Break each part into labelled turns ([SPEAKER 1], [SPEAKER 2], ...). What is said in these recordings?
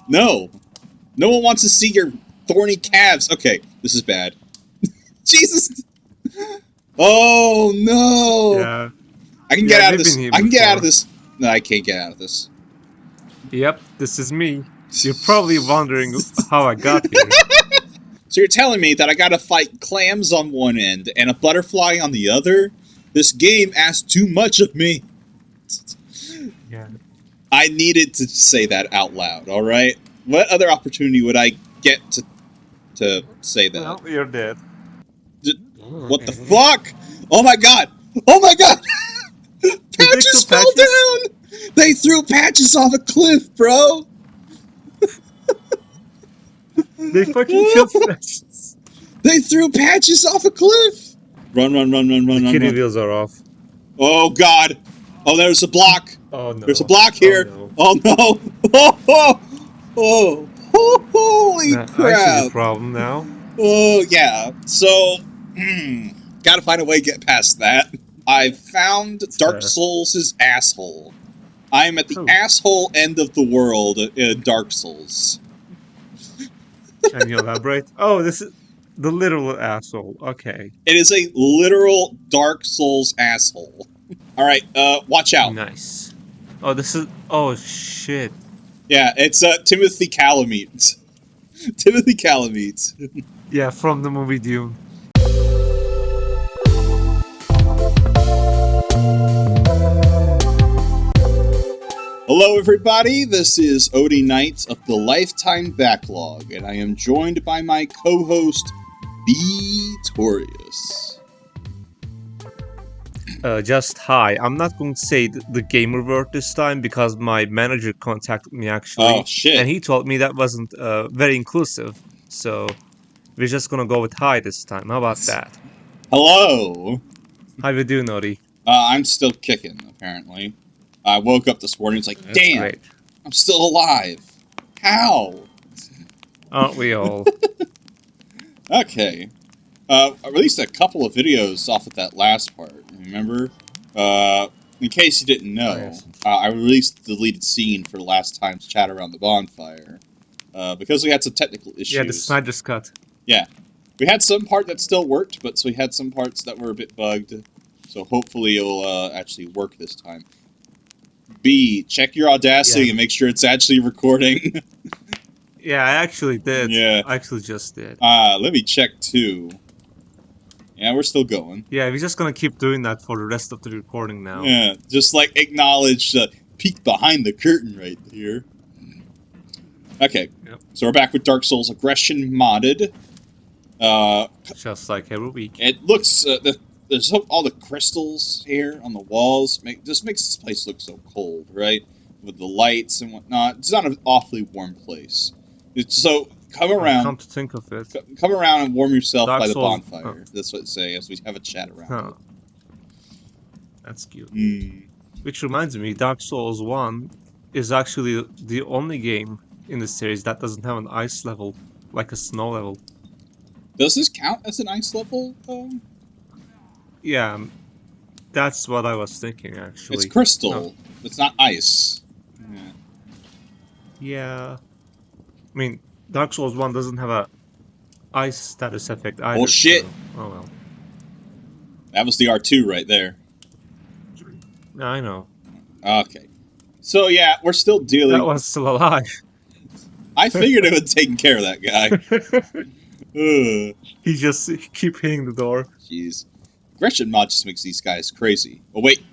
[SPEAKER 1] No. No one wants to see your thorny calves. Okay, this is bad. Jesus. Oh, no.
[SPEAKER 2] Yeah.
[SPEAKER 1] I can get out of this. I can get out of this. No, I can't get out of this.
[SPEAKER 2] Yep, this is me. You're probably wondering how I got here.
[SPEAKER 1] So you're telling me that I gotta fight clams on one end and a butterfly on the other? This game asks too much of me.
[SPEAKER 2] Yeah.
[SPEAKER 1] I needed to say that out loud, alright? What other opportunity would I get to say that?
[SPEAKER 2] Well, you're dead.
[SPEAKER 1] What the fuck? Oh my god! Oh my god! Patches fell down! They threw Patches off a cliff, bro!
[SPEAKER 2] They fucking killed Patches.
[SPEAKER 1] They threw Patches off a cliff! Run, run, run, run, run,
[SPEAKER 2] the
[SPEAKER 1] run,
[SPEAKER 2] kitty
[SPEAKER 1] run.
[SPEAKER 2] wheels are off.
[SPEAKER 1] Oh god! Oh, there's a block!
[SPEAKER 2] Oh no.
[SPEAKER 1] There's a block here! Oh no! Oh, oh, oh, oh, holy crap!
[SPEAKER 2] I see the problem now.
[SPEAKER 1] Oh, yeah. So, gotta find a way to get past that. I've found Dark Souls' asshole. I am at the asshole end of the world in Dark Souls.
[SPEAKER 2] Can you elaborate? Oh, this is the literal asshole. Okay.
[SPEAKER 1] It is a literal Dark Souls asshole. Alright, watch out.
[SPEAKER 2] Nice. Oh, this is... Oh, shit.
[SPEAKER 1] Yeah, it's Timothy Chalamet. Timothy Chalamet.
[SPEAKER 2] Yeah, from the movie Dune.
[SPEAKER 1] Hello everybody, this is Ody Knight of the Lifetime Backlog, and I am joined by my co-host, Beetorias.
[SPEAKER 2] Just hi. I'm not going to say the gamer word this time because my manager contacted me actually.
[SPEAKER 1] Oh shit.
[SPEAKER 2] And he told me that wasn't very inclusive. So we're just gonna go with hi this time. How about that?
[SPEAKER 1] Hello.
[SPEAKER 2] How you doing, Ody?
[SPEAKER 1] I'm still kicking, apparently. I woke up this morning, it's like, damn, great. I'm still alive. How?
[SPEAKER 2] Aren't we all?
[SPEAKER 1] Okay. I released a couple of videos off of that last part, remember? In case you didn't know, yes. I released the deleted scene for last time's chat around the bonfire. Because we had some technical issues.
[SPEAKER 2] Yeah, the Snyder's cut.
[SPEAKER 1] Yeah. We had some part that still worked, but so we had some parts that were a bit bugged. So hopefully it'll actually work this time. B, check your Audacity and make sure it's actually recording.
[SPEAKER 2] Yeah, I actually did.
[SPEAKER 1] Yeah.
[SPEAKER 2] I actually just did.
[SPEAKER 1] Let me check too. Yeah, we're still going.
[SPEAKER 2] Yeah, we're just gonna keep doing that for the rest of the recording now.
[SPEAKER 1] Yeah, just like acknowledge the peek behind the curtain right here. Okay, so we're back with Dark Souls Aggression modded.
[SPEAKER 2] Just like every week.
[SPEAKER 1] It looks, there's all the crystals here on the walls. Just makes this place look so cold, right? With the lights and whatnot. It's not an awfully warm place. So come around.
[SPEAKER 2] Come to think of it.
[SPEAKER 1] Come around and warm yourself by the
[SPEAKER 2] Souls,
[SPEAKER 1] bonfire. That's what it say as we have a chat around.
[SPEAKER 2] Huh. That's cute. Which reminds me, Dark Souls 1 is actually the only game in the series that doesn't have an ice level, like a snow level.
[SPEAKER 1] Does this count as an ice level, though?
[SPEAKER 2] Yeah, that's what I was thinking, actually.
[SPEAKER 1] It's crystal. No. It's not ice.
[SPEAKER 2] Yeah. I mean, Dark Souls 1 doesn't have a ice status effect either.
[SPEAKER 1] Oh, shit.
[SPEAKER 2] So, oh, well.
[SPEAKER 1] That was the R2 right there.
[SPEAKER 2] I know.
[SPEAKER 1] Okay. So, yeah, we're still dealing...
[SPEAKER 2] That one's still alive.
[SPEAKER 1] I figured it would take care of that guy.
[SPEAKER 2] He just keep hitting the door.
[SPEAKER 1] Jeez. Aggression mod just makes these guys crazy. Oh, wait.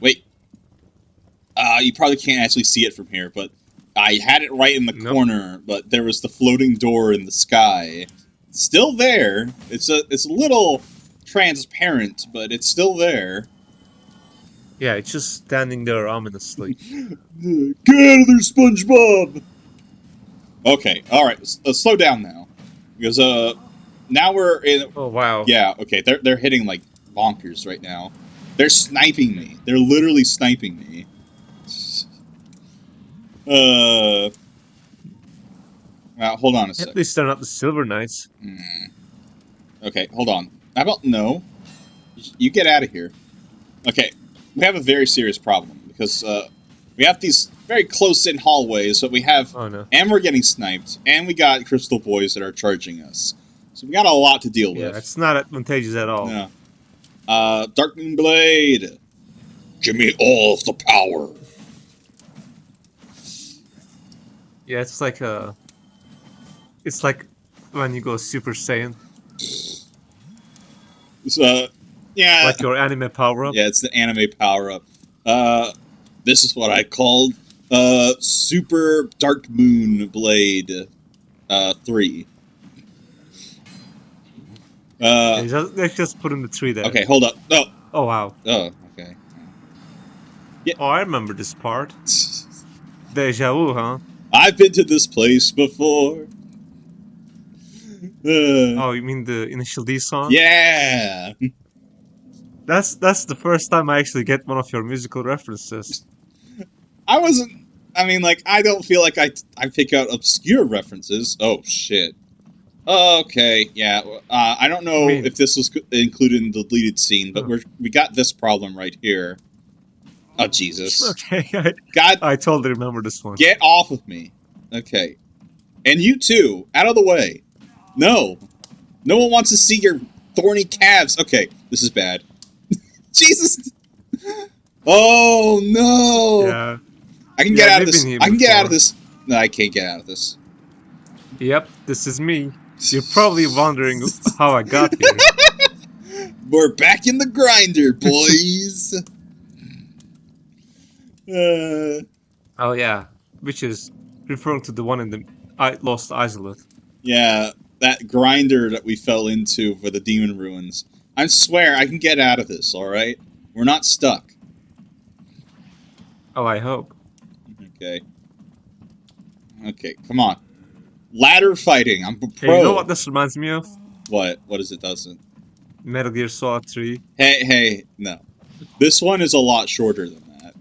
[SPEAKER 1] You probably can't actually see it from here, but I had it right in the corner, but there was the floating door in the sky. It's still there. It's a little transparent, but it's still there.
[SPEAKER 2] Yeah, it's just standing there ominously.
[SPEAKER 1] Get out of there, SpongeBob! Okay, alright, let's slow down now. Because, now we're in...
[SPEAKER 2] Oh, wow.
[SPEAKER 1] Yeah, okay, they're hitting, like, bonkers right now. They're sniping me. They're literally sniping me. Well, hold on a sec.
[SPEAKER 2] At least they're not the Silver Knights.
[SPEAKER 1] Okay, hold on. How about no? You get out of here. Okay, we have a very serious problem because We have these very close-in hallways, but we have...
[SPEAKER 2] Oh, no.
[SPEAKER 1] And we're getting sniped, and we got crystal boys that are charging us. So we got a lot to deal with.
[SPEAKER 2] Yeah, it's not advantageous at all.
[SPEAKER 1] No. Dark Moon Blade. Give me all of the power.
[SPEAKER 2] Yeah, it's like when you go Super Saiyan.
[SPEAKER 1] So, yeah.
[SPEAKER 2] Like your anime power-up.
[SPEAKER 1] Yeah, it's the anime power-up. This is what I called Super Dark Moon Blade 3.
[SPEAKER 2] Let's just put in the 3 there.
[SPEAKER 1] Okay, hold up. No.
[SPEAKER 2] Oh, wow.
[SPEAKER 1] Oh, okay.
[SPEAKER 2] Yeah. Oh, I remember this part. Deja vu, huh?
[SPEAKER 1] I've been to this place before.
[SPEAKER 2] Oh, you mean the Initial D song?
[SPEAKER 1] Yeah.
[SPEAKER 2] That's the first time I actually get one of your musical references.
[SPEAKER 1] I don't feel like I pick out obscure references. Oh, shit. Okay, yeah. I don't know if this was included in the deleted scene, but we got this problem right here. Oh, Jesus.
[SPEAKER 2] Okay,
[SPEAKER 1] God,
[SPEAKER 2] I totally remember this one.
[SPEAKER 1] Get off of me. Okay. And you too. Out of the way. No. No one wants to see your thorny calves. Okay, this is bad. Jesus. Oh, no.
[SPEAKER 2] Yeah.
[SPEAKER 1] I can get out of this. I can get out of this. No, I can't get out of this.
[SPEAKER 2] Yep, this is me. You're probably wondering how I got here.
[SPEAKER 1] We're back in the grinder, boys.
[SPEAKER 2] Oh yeah, which is referring to the one in the Lost Isolate.
[SPEAKER 1] Yeah, that grinder that we fell into for the demon ruins. I swear I can get out of this, alright? We're not stuck.
[SPEAKER 2] Oh, I hope.
[SPEAKER 1] Okay. Okay, come on. Ladder fighting, I'm a pro.
[SPEAKER 2] Hey, you know what this reminds me of?
[SPEAKER 1] What? What is it doesn't?
[SPEAKER 2] Metal Gear Solid 3.
[SPEAKER 1] Hey, no. This one is a lot shorter than that.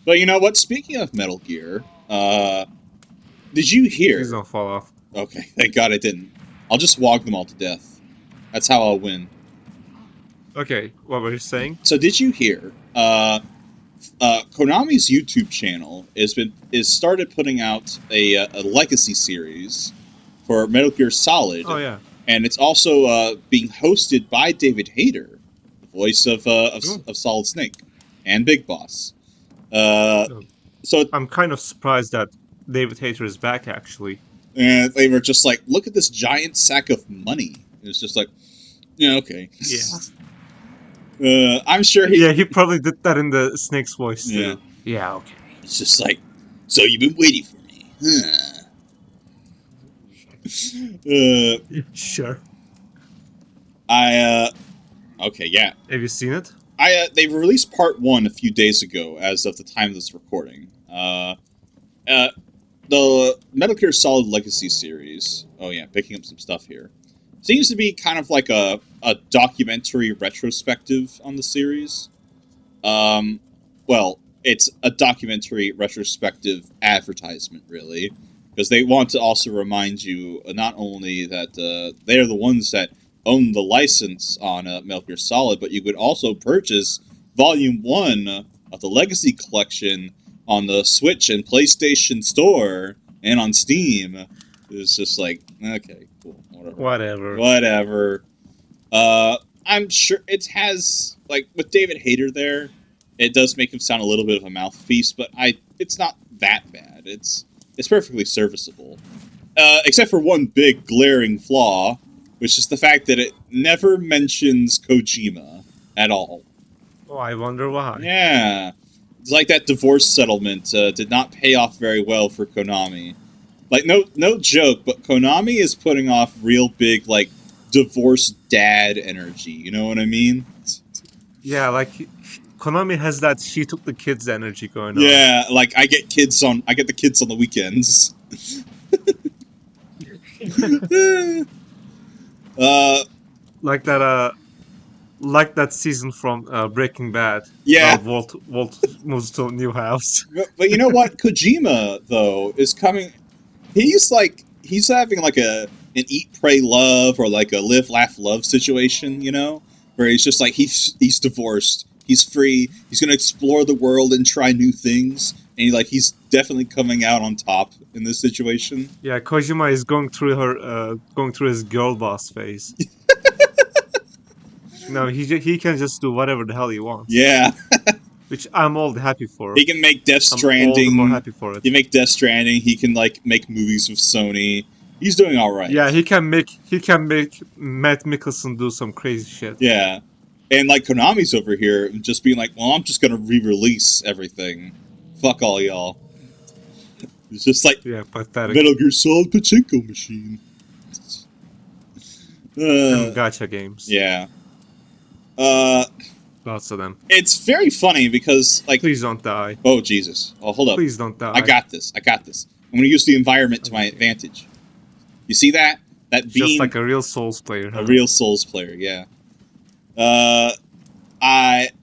[SPEAKER 1] But you know what? Speaking of Metal Gear, did you hear...
[SPEAKER 2] Please don't fall off.
[SPEAKER 1] Okay, thank God I didn't. I'll just walk them all to death. That's how I'll win.
[SPEAKER 2] Okay, what were you saying?
[SPEAKER 1] So did you hear, Konami's YouTube channel is started putting out a legacy series for Metal Gear Solid.
[SPEAKER 2] Oh yeah.
[SPEAKER 1] And it's also being hosted by David Hayter, the voice of Solid Snake and Big Boss. So
[SPEAKER 2] I'm kind of surprised that David Hayter is back, actually.
[SPEAKER 1] And they were just like, look at this giant sack of money. It was just like, yeah, okay.
[SPEAKER 2] Yeah.
[SPEAKER 1] I'm sure
[SPEAKER 2] he probably did that in the Snake's voice, too.
[SPEAKER 1] Yeah.
[SPEAKER 2] Yeah, okay.
[SPEAKER 1] It's just like, so you've been waiting for me, huh?
[SPEAKER 2] Sure.
[SPEAKER 1] Okay, yeah.
[SPEAKER 2] Have you seen it?
[SPEAKER 1] They released part 1 a few days ago, as of the time of this recording. The Metal Gear Solid Legacy series, oh yeah, picking up some stuff here, seems to be kind of like a documentary retrospective on the series. Well, it's a documentary retrospective advertisement, really, because they want to also remind you not only that they're the ones that own the license on Metal Gear Solid, but you could also purchase Volume 1 of the Legacy Collection on the Switch and PlayStation Store and on Steam. It's just like, okay, cool, whatever. I'm sure it has, like, with David Hayter there, it does make him sound a little bit of a mouthpiece, but it's not that bad. It's perfectly serviceable. Except for one big glaring flaw, which is the fact that it never mentions Kojima at all.
[SPEAKER 2] Oh, I wonder why.
[SPEAKER 1] Yeah. It's like that divorce settlement did not pay off very well for Konami. Like, no joke, but Konami is putting off real big, like, divorced dad energy. You know what I mean?
[SPEAKER 2] Yeah, like, Konami has that she took the kids energy going on.
[SPEAKER 1] Yeah, like, I get the kids on the weekends.
[SPEAKER 2] Like that season from Breaking Bad.
[SPEAKER 1] Yeah.
[SPEAKER 2] Walt moves to a new house.
[SPEAKER 1] But you know what? Kojima, though, is coming... He's having, like, an eat, pray, love, or, like, a live, laugh, love situation, you know? Where he's just, like, he's divorced. He's free. He's going to explore the world and try new things. And he's definitely coming out on top in this situation.
[SPEAKER 2] Yeah, Kojima is going through his girl boss phase. He can just do whatever the hell he wants.
[SPEAKER 1] Yeah.
[SPEAKER 2] Which I'm all happy for.
[SPEAKER 1] He can make Death Stranding.
[SPEAKER 2] I'm all the more happy for it.
[SPEAKER 1] He make Death Stranding. He can make movies with Sony. He's doing all right.
[SPEAKER 2] Yeah, he can make Matt Mikkelsen do some crazy shit.
[SPEAKER 1] Yeah, and Konami's over here just being like, well, I'm just gonna re-release everything. Fuck all y'all. It's just
[SPEAKER 2] pathetic.
[SPEAKER 1] Metal Gear Solid pachinko machine.
[SPEAKER 2] And gacha games.
[SPEAKER 1] Yeah.
[SPEAKER 2] Lots of them.
[SPEAKER 1] It's very funny because
[SPEAKER 2] please don't die.
[SPEAKER 1] Oh Jesus! Oh, hold up.
[SPEAKER 2] Please don't die.
[SPEAKER 1] I got this. I'm gonna use the environment to my advantage. You see that? That beam.
[SPEAKER 2] Just like a real Souls player.
[SPEAKER 1] A real Souls player, yeah.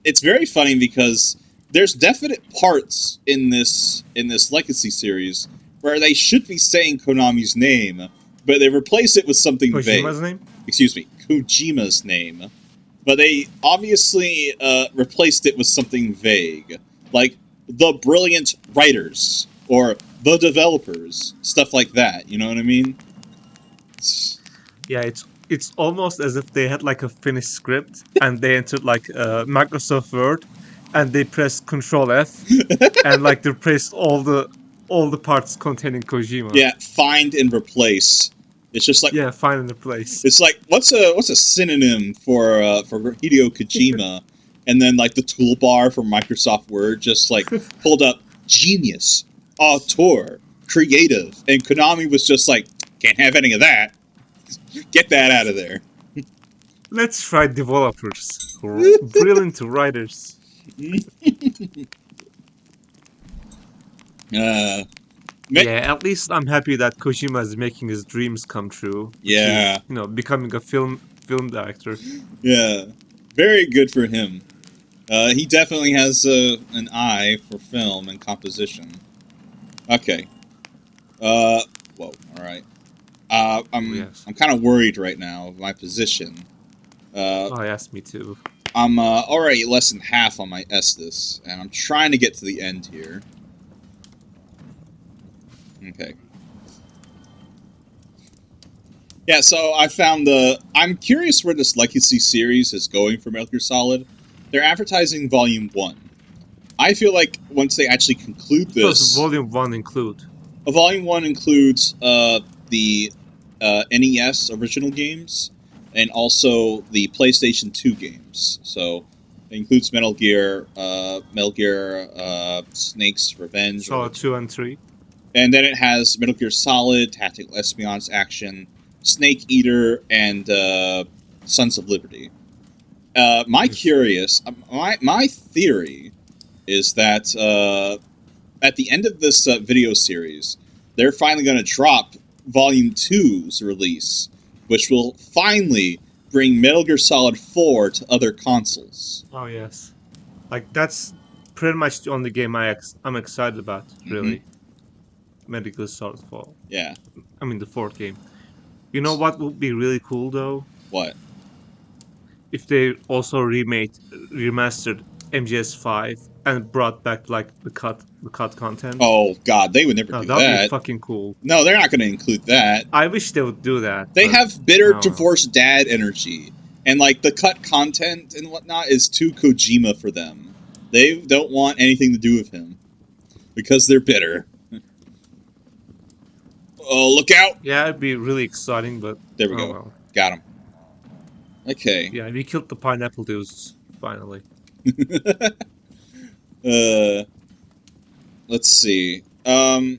[SPEAKER 1] It's very funny because there's definite parts in this Legacy series where they should be saying Konami's name, but they replace it with something vague.
[SPEAKER 2] Kojima's name?
[SPEAKER 1] Excuse me, Kojima's name. But they obviously replaced it with something vague, like the brilliant writers or the developers, stuff like that. You know what I mean?
[SPEAKER 2] Yeah, it's almost as if they had a finished script and they entered Microsoft Word and they pressed Control F and they replaced all the parts containing Kojima.
[SPEAKER 1] Yeah, find and replace. It's just
[SPEAKER 2] find and replace.
[SPEAKER 1] It's what's a synonym for Hideo Kojima, and then the toolbar for Microsoft Word just pulled up genius, auteur, creative, and Konami was just can't have any of that. Get that out of there.
[SPEAKER 2] Let's try developers who are brilliant writers. Yeah, at least I'm happy that Kojima is making his dreams come true.
[SPEAKER 1] Yeah.
[SPEAKER 2] Is, becoming a film director.
[SPEAKER 1] Yeah. Very good for him. He definitely has an eye for film and composition. Okay. Whoa, alright. I'm kind of worried right now of my position.
[SPEAKER 2] Yes, me too.
[SPEAKER 1] I'm already less than half on my Estus, and I'm trying to get to the end here. Okay. Yeah, so I found I'm curious where this Legacy series is going for Metal Gear Solid. They're advertising Volume 1. I feel like once they actually conclude this... What
[SPEAKER 2] does Volume 1 include?
[SPEAKER 1] Volume 1 includes the NES original games and also the PlayStation 2 games. So it includes Metal Gear Snake's Revenge.
[SPEAKER 2] So 2 and 3.
[SPEAKER 1] And then it has Metal Gear Solid, Tactical Espionage Action, Snake Eater, and Sons of Liberty. My theory is that at the end of this video series, they're finally going to drop Volume 2's release, which will finally bring Metal Gear Solid 4 to other consoles.
[SPEAKER 2] Oh, yes. That's pretty much the only game I'm excited about, really. Mm-hmm. Metal Gear Solid 4.
[SPEAKER 1] Yeah.
[SPEAKER 2] I mean, the fourth game. You know what would be really cool, though?
[SPEAKER 1] What?
[SPEAKER 2] If they also remastered MGS5 and brought back the cut content.
[SPEAKER 1] Oh God, they would never do that.
[SPEAKER 2] That would be fucking cool.
[SPEAKER 1] No, they're not going to include that.
[SPEAKER 2] I wish they would do that.
[SPEAKER 1] They have bitter divorced dad energy, and the cut content and whatnot is too Kojima for them. They don't want anything to do with him because they're bitter. Oh, look out!
[SPEAKER 2] Yeah, it'd be really exciting, but
[SPEAKER 1] there we go. Well. Got him. Okay.
[SPEAKER 2] Yeah, we killed the pineapple dudes finally.
[SPEAKER 1] Let's see. I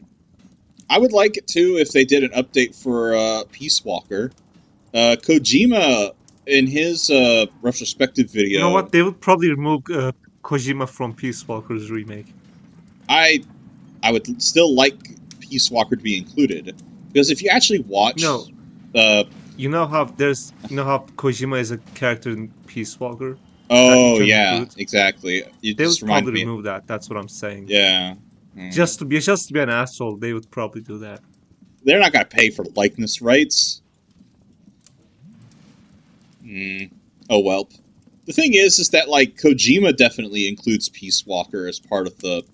[SPEAKER 1] would like it too if they did an update for Peace Walker. Kojima in his retrospective video.
[SPEAKER 2] You know what? They would probably remove Kojima from Peace Walker's remake.
[SPEAKER 1] I would still like Peace Walker to be included because if you actually watch,
[SPEAKER 2] you know how Kojima is a character in Peace Walker.
[SPEAKER 1] Oh yeah, exactly.
[SPEAKER 2] They would probably remove that. That's what I'm saying.
[SPEAKER 1] Yeah.
[SPEAKER 2] Just to be an asshole, they would probably do that.
[SPEAKER 1] They're not gonna pay for likeness rights. Oh well. The thing is that Kojima definitely includes Peace Walker as part of the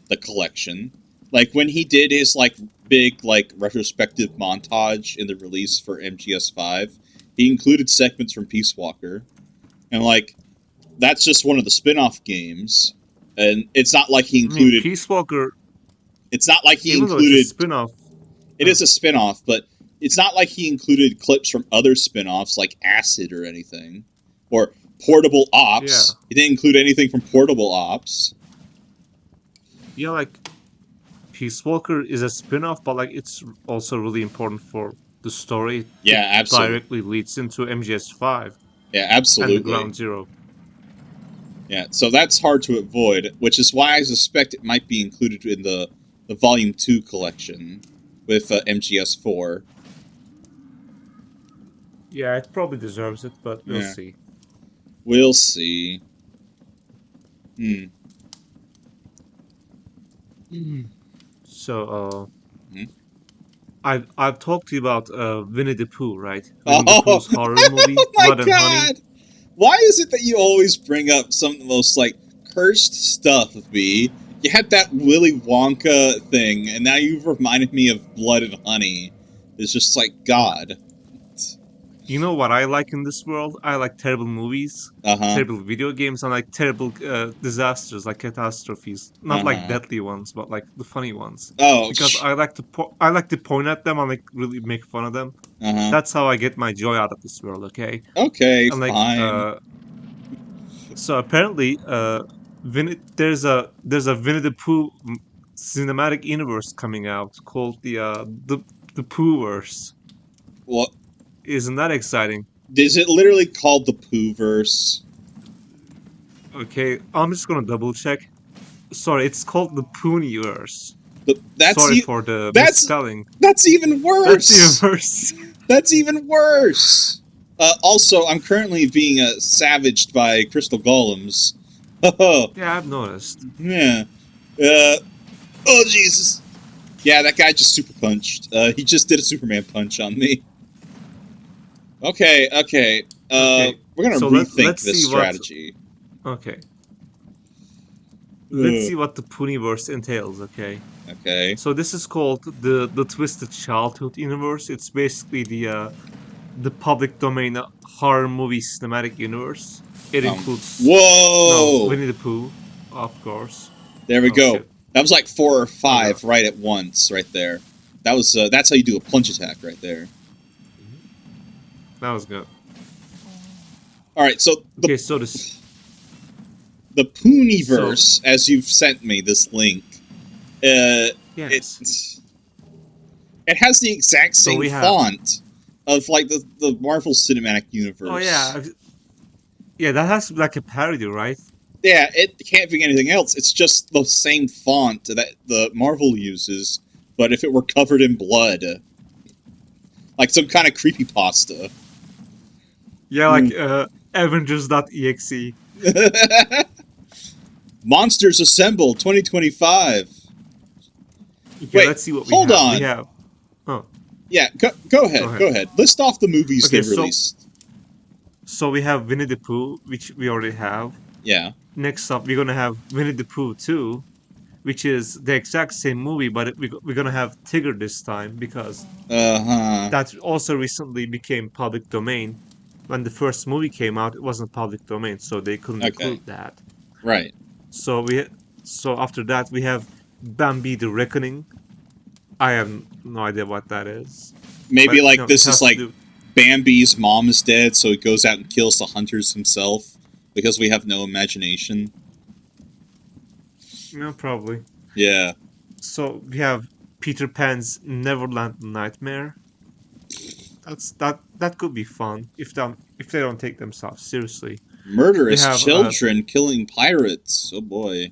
[SPEAKER 1] the collection. Like, when he did his, like, big, like, retrospective montage in the release for MGS5, he included segments from Peace Walker. And, like, that's just one of the spin-off games. And it's not like he included...
[SPEAKER 2] I mean, Peace Walker...
[SPEAKER 1] It's not like he
[SPEAKER 2] even
[SPEAKER 1] included...
[SPEAKER 2] though it's a spin-off...
[SPEAKER 1] It is a spin-off, but it's not like he included clips from other spin-offs like Acid or anything. Or Portable Ops.
[SPEAKER 2] Yeah.
[SPEAKER 1] He didn't include anything from Portable Ops.
[SPEAKER 2] Yeah, like, Peace Walker is a spin-off, but, like, it's also really important for the story.
[SPEAKER 1] Yeah,
[SPEAKER 2] it
[SPEAKER 1] absolutely.
[SPEAKER 2] Directly leads into MGS5.
[SPEAKER 1] Yeah, absolutely.
[SPEAKER 2] And the Ground Zero.
[SPEAKER 1] Yeah, so that's hard to avoid, which is why I suspect it might be included in the Volume 2 collection with MGS4.
[SPEAKER 2] Yeah, it probably deserves it, but we'll see.
[SPEAKER 1] We'll see.
[SPEAKER 2] So, I've talked to you about Winnie the Pooh, right?
[SPEAKER 1] Winnie
[SPEAKER 2] the Pooh's horror movie,
[SPEAKER 1] oh my
[SPEAKER 2] Blood and
[SPEAKER 1] God!
[SPEAKER 2] Honey.
[SPEAKER 1] Why is it that you always bring up some of the most, like, cursed stuff of me? You had that Willy Wonka thing, and now you've reminded me of Blood and Honey. It's just like, God.
[SPEAKER 2] You know what I like in this world? I like terrible movies, terrible video games, and like terrible disasters, like catastrophes. Not like deadly ones, but like the funny ones.
[SPEAKER 1] Oh,
[SPEAKER 2] because I like to point at them and like really make fun of them. That's how I get my joy out of this world. Okay.
[SPEAKER 1] Okay,
[SPEAKER 2] and, like,
[SPEAKER 1] fine.
[SPEAKER 2] So apparently, there's a Winnie the Pooh cinematic universe coming out called the POOHverse.
[SPEAKER 1] What?
[SPEAKER 2] Isn't that exciting?
[SPEAKER 1] Is it literally called the Poohverse?
[SPEAKER 2] Okay, I'm just gonna double check. Sorry, it's called the Pooniverse.
[SPEAKER 1] That's
[SPEAKER 2] Sorry for the misspelling.
[SPEAKER 1] That's even worse.
[SPEAKER 2] That's even worse.
[SPEAKER 1] That's even worse. Also, I'm currently being savaged by crystal golems.
[SPEAKER 2] Yeah, I've noticed.
[SPEAKER 1] Yeah. Oh, Jesus. Yeah, that guy just super punched. He just did a Superman punch on me. Okay. We're gonna rethink this strategy.
[SPEAKER 2] Okay. Let's see what the Pooniverse entails, okay?
[SPEAKER 1] Okay.
[SPEAKER 2] So this is called the Twisted Childhood universe. It's basically the public domain horror movie cinematic universe. It includes Winnie the Pooh, of course.
[SPEAKER 1] There we go.
[SPEAKER 2] Shit.
[SPEAKER 1] That was like 4 or 5 right at once, right there. That was that's how you do a punch attack right there.
[SPEAKER 2] That was good.
[SPEAKER 1] All right, so
[SPEAKER 2] the
[SPEAKER 1] Pooniverse, as you've sent me this link,
[SPEAKER 2] yes.
[SPEAKER 1] it has the exact same font of like the Marvel Cinematic Universe.
[SPEAKER 2] Oh yeah, yeah, that has to be like a parody, right?
[SPEAKER 1] Yeah, it can't be anything else. It's just the same font that the Marvel uses, but if it were covered in blood, like some kind of creepypasta.
[SPEAKER 2] Yeah, like Avengers.exe.
[SPEAKER 1] Monsters Assemble 2025.
[SPEAKER 2] Okay,
[SPEAKER 1] wait,
[SPEAKER 2] let's see what
[SPEAKER 1] hold on.
[SPEAKER 2] We have. Oh.
[SPEAKER 1] Yeah, go ahead. List off the movies they've released.
[SPEAKER 2] So we have Winnie the Pooh, which we already have.
[SPEAKER 1] Yeah.
[SPEAKER 2] Next up, we're gonna have Winnie the Pooh 2, which is the exact same movie, but we're gonna have Tigger this time because that also recently became public domain. When the first movie came out, it wasn't public domain, so they couldn't include that.
[SPEAKER 1] Right.
[SPEAKER 2] So after that we have Bambi the Reckoning. I have no idea what that is.
[SPEAKER 1] Maybe this is like Bambi's mom is dead, so he goes out and kills the hunters himself because we have no imagination.
[SPEAKER 2] Yeah, probably.
[SPEAKER 1] Yeah.
[SPEAKER 2] So we have Peter Pan's Neverland Nightmare. That could be fun if they don't take themselves seriously.
[SPEAKER 1] Murderous children killing pirates. Oh boy.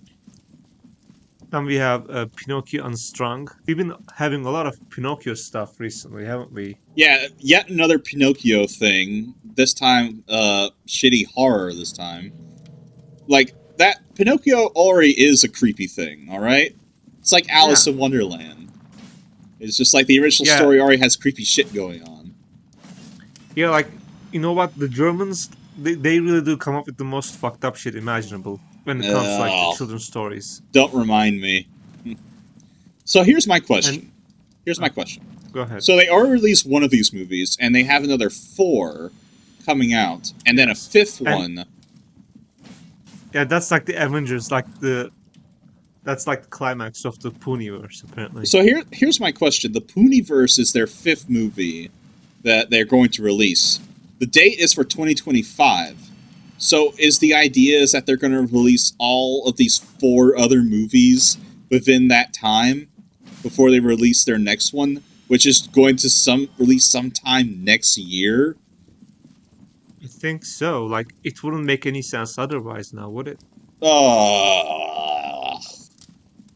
[SPEAKER 2] Then we have Pinocchio Unstrung. We've been having a lot of Pinocchio stuff recently, haven't we?
[SPEAKER 1] Yeah, yet another Pinocchio thing. This time, shitty horror this time. Like, that Pinocchio already is a creepy thing, alright? It's like Alice in Wonderland. It's just like the original story already has creepy shit going on.
[SPEAKER 2] Yeah, like, you know what? The Germans, they really do come up with the most fucked up shit imaginable when it comes to, like, children's stories.
[SPEAKER 1] Don't remind me. So here's my question. Here's my question.
[SPEAKER 2] Go ahead.
[SPEAKER 1] So they already released one of these movies, and they have another 4 coming out, and then a 5th one.
[SPEAKER 2] Yeah, that's like the Avengers, that's like the climax of the Pooniverse, apparently.
[SPEAKER 1] So here's my question. The Pooniverse is their 5th movie that they're going to release. The date is for 2025. So is the idea is that they're going to release all of these 4 other movies within that time before they release their next one, which is going to release sometime next year?
[SPEAKER 2] I think so. Like, it wouldn't make any sense otherwise now, would it?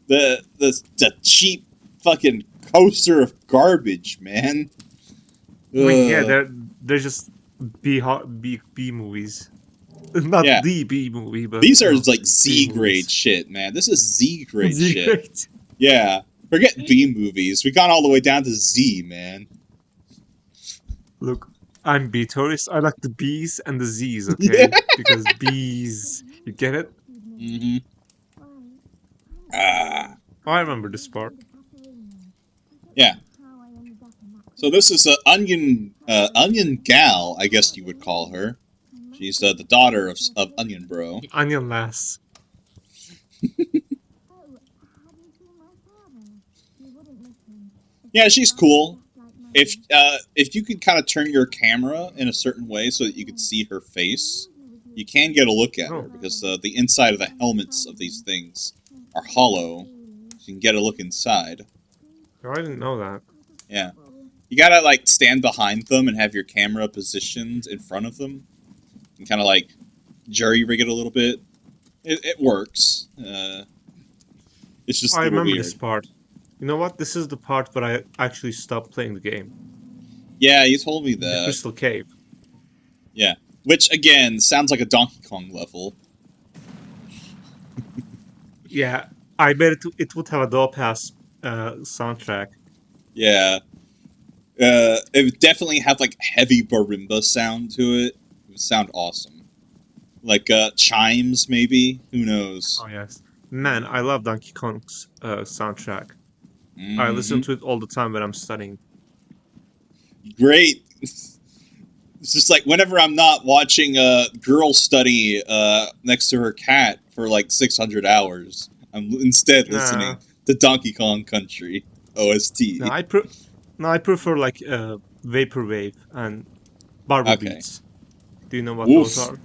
[SPEAKER 1] The cheap fucking coaster of garbage, man.
[SPEAKER 2] I mean, yeah, they're just B movies. Not the B movie, but
[SPEAKER 1] these are like Z grade shit, man. This is Z grade shit. Yeah. Forget B movies. We got all the way down to Z, man.
[SPEAKER 2] Look, I'm Beetorias. I like the B's and the Z's, okay? Because B's, you get it?
[SPEAKER 1] Mm-hmm.
[SPEAKER 2] I remember this part.
[SPEAKER 1] Yeah. So this is Onion Gal, I guess you would call her. She's the daughter of Onion Bro.
[SPEAKER 2] Onion Lass.
[SPEAKER 1] Yeah, she's cool. If you could kind of turn your camera in a certain way so that you could see her face, you can get a look at her, because the inside of the helmets of these things are hollow. So you can get a look inside.
[SPEAKER 2] Oh, I didn't know that.
[SPEAKER 1] Yeah. You gotta, like, stand behind them and have your camera positioned in front of them. And kind of, like, jury-rig it a little bit. It works. It's just
[SPEAKER 2] I remember
[SPEAKER 1] weird.
[SPEAKER 2] This part. You know what? This is the part where I actually stopped playing the game.
[SPEAKER 1] Yeah, you told me that.
[SPEAKER 2] The Crystal Cave.
[SPEAKER 1] Yeah. Which, again, sounds like a Donkey Kong level.
[SPEAKER 2] Yeah, I bet it would have a Doll-Pass soundtrack.
[SPEAKER 1] Yeah. It would definitely have, like, heavy marimba sound to it. It would sound awesome. Like, chimes, maybe? Who knows?
[SPEAKER 2] Oh, yes. Man, I love Donkey Kong's soundtrack.
[SPEAKER 1] Mm-hmm.
[SPEAKER 2] I listen to it all the time when I'm studying.
[SPEAKER 1] Great. It's just like whenever I'm not watching a girl study next to her cat for like 600 hours, I'm instead listening to Donkey Kong Country OST.
[SPEAKER 2] No, I prefer like Vaporwave and Barber Beats. Do you know what those are?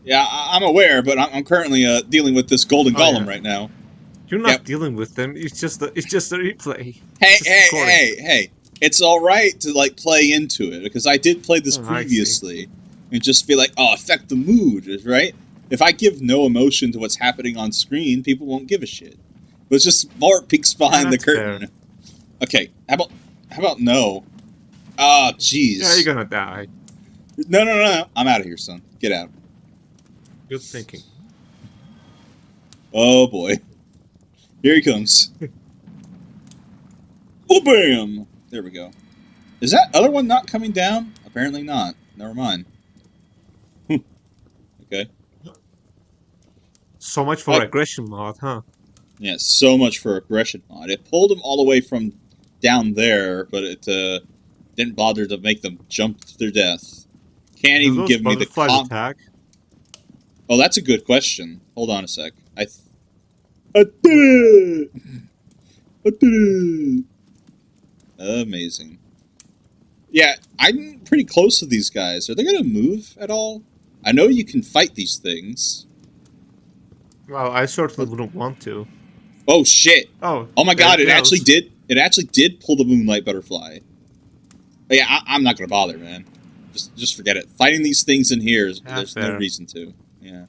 [SPEAKER 1] Yeah, I'm aware, but I'm currently dealing with this Golden Golem right now.
[SPEAKER 2] You're not dealing with them. It's just a replay.
[SPEAKER 1] Hey! It's all right to like play into it because I did play this previously, and just feel like, affect the mood, right? If I give no emotion to what's happening on screen, people won't give a shit. But it's just more peeks behind the curtain. Fair. Okay, how about no? Oh, jeez.
[SPEAKER 2] Yeah, you're gonna die.
[SPEAKER 1] No. I'm out of here, son. Get out.
[SPEAKER 2] Good thinking.
[SPEAKER 1] Oh boy. Here he comes. Oh, bam! There we go. Is that other one not coming down? Apparently not. Never mind. Okay.
[SPEAKER 2] So much for aggression mod, huh?
[SPEAKER 1] Yeah, so much for aggression mod. It pulled them all the way from down there, but it didn't bother to make them jump to their death. Can't even give me the
[SPEAKER 2] attack.
[SPEAKER 1] Oh, that's a good question. Hold on a sec. I did it! I did it! Amazing. Yeah, I'm pretty close to these guys. Are they gonna move at all? I know you can fight these things.
[SPEAKER 2] Well, I certainly wouldn't want to.
[SPEAKER 1] Oh shit! Oh my god! It actually did. It actually did pull the Moonlight Butterfly. But yeah, I'm not gonna bother, man. Just forget it. Fighting these things in here, there's no reason to. Yeah.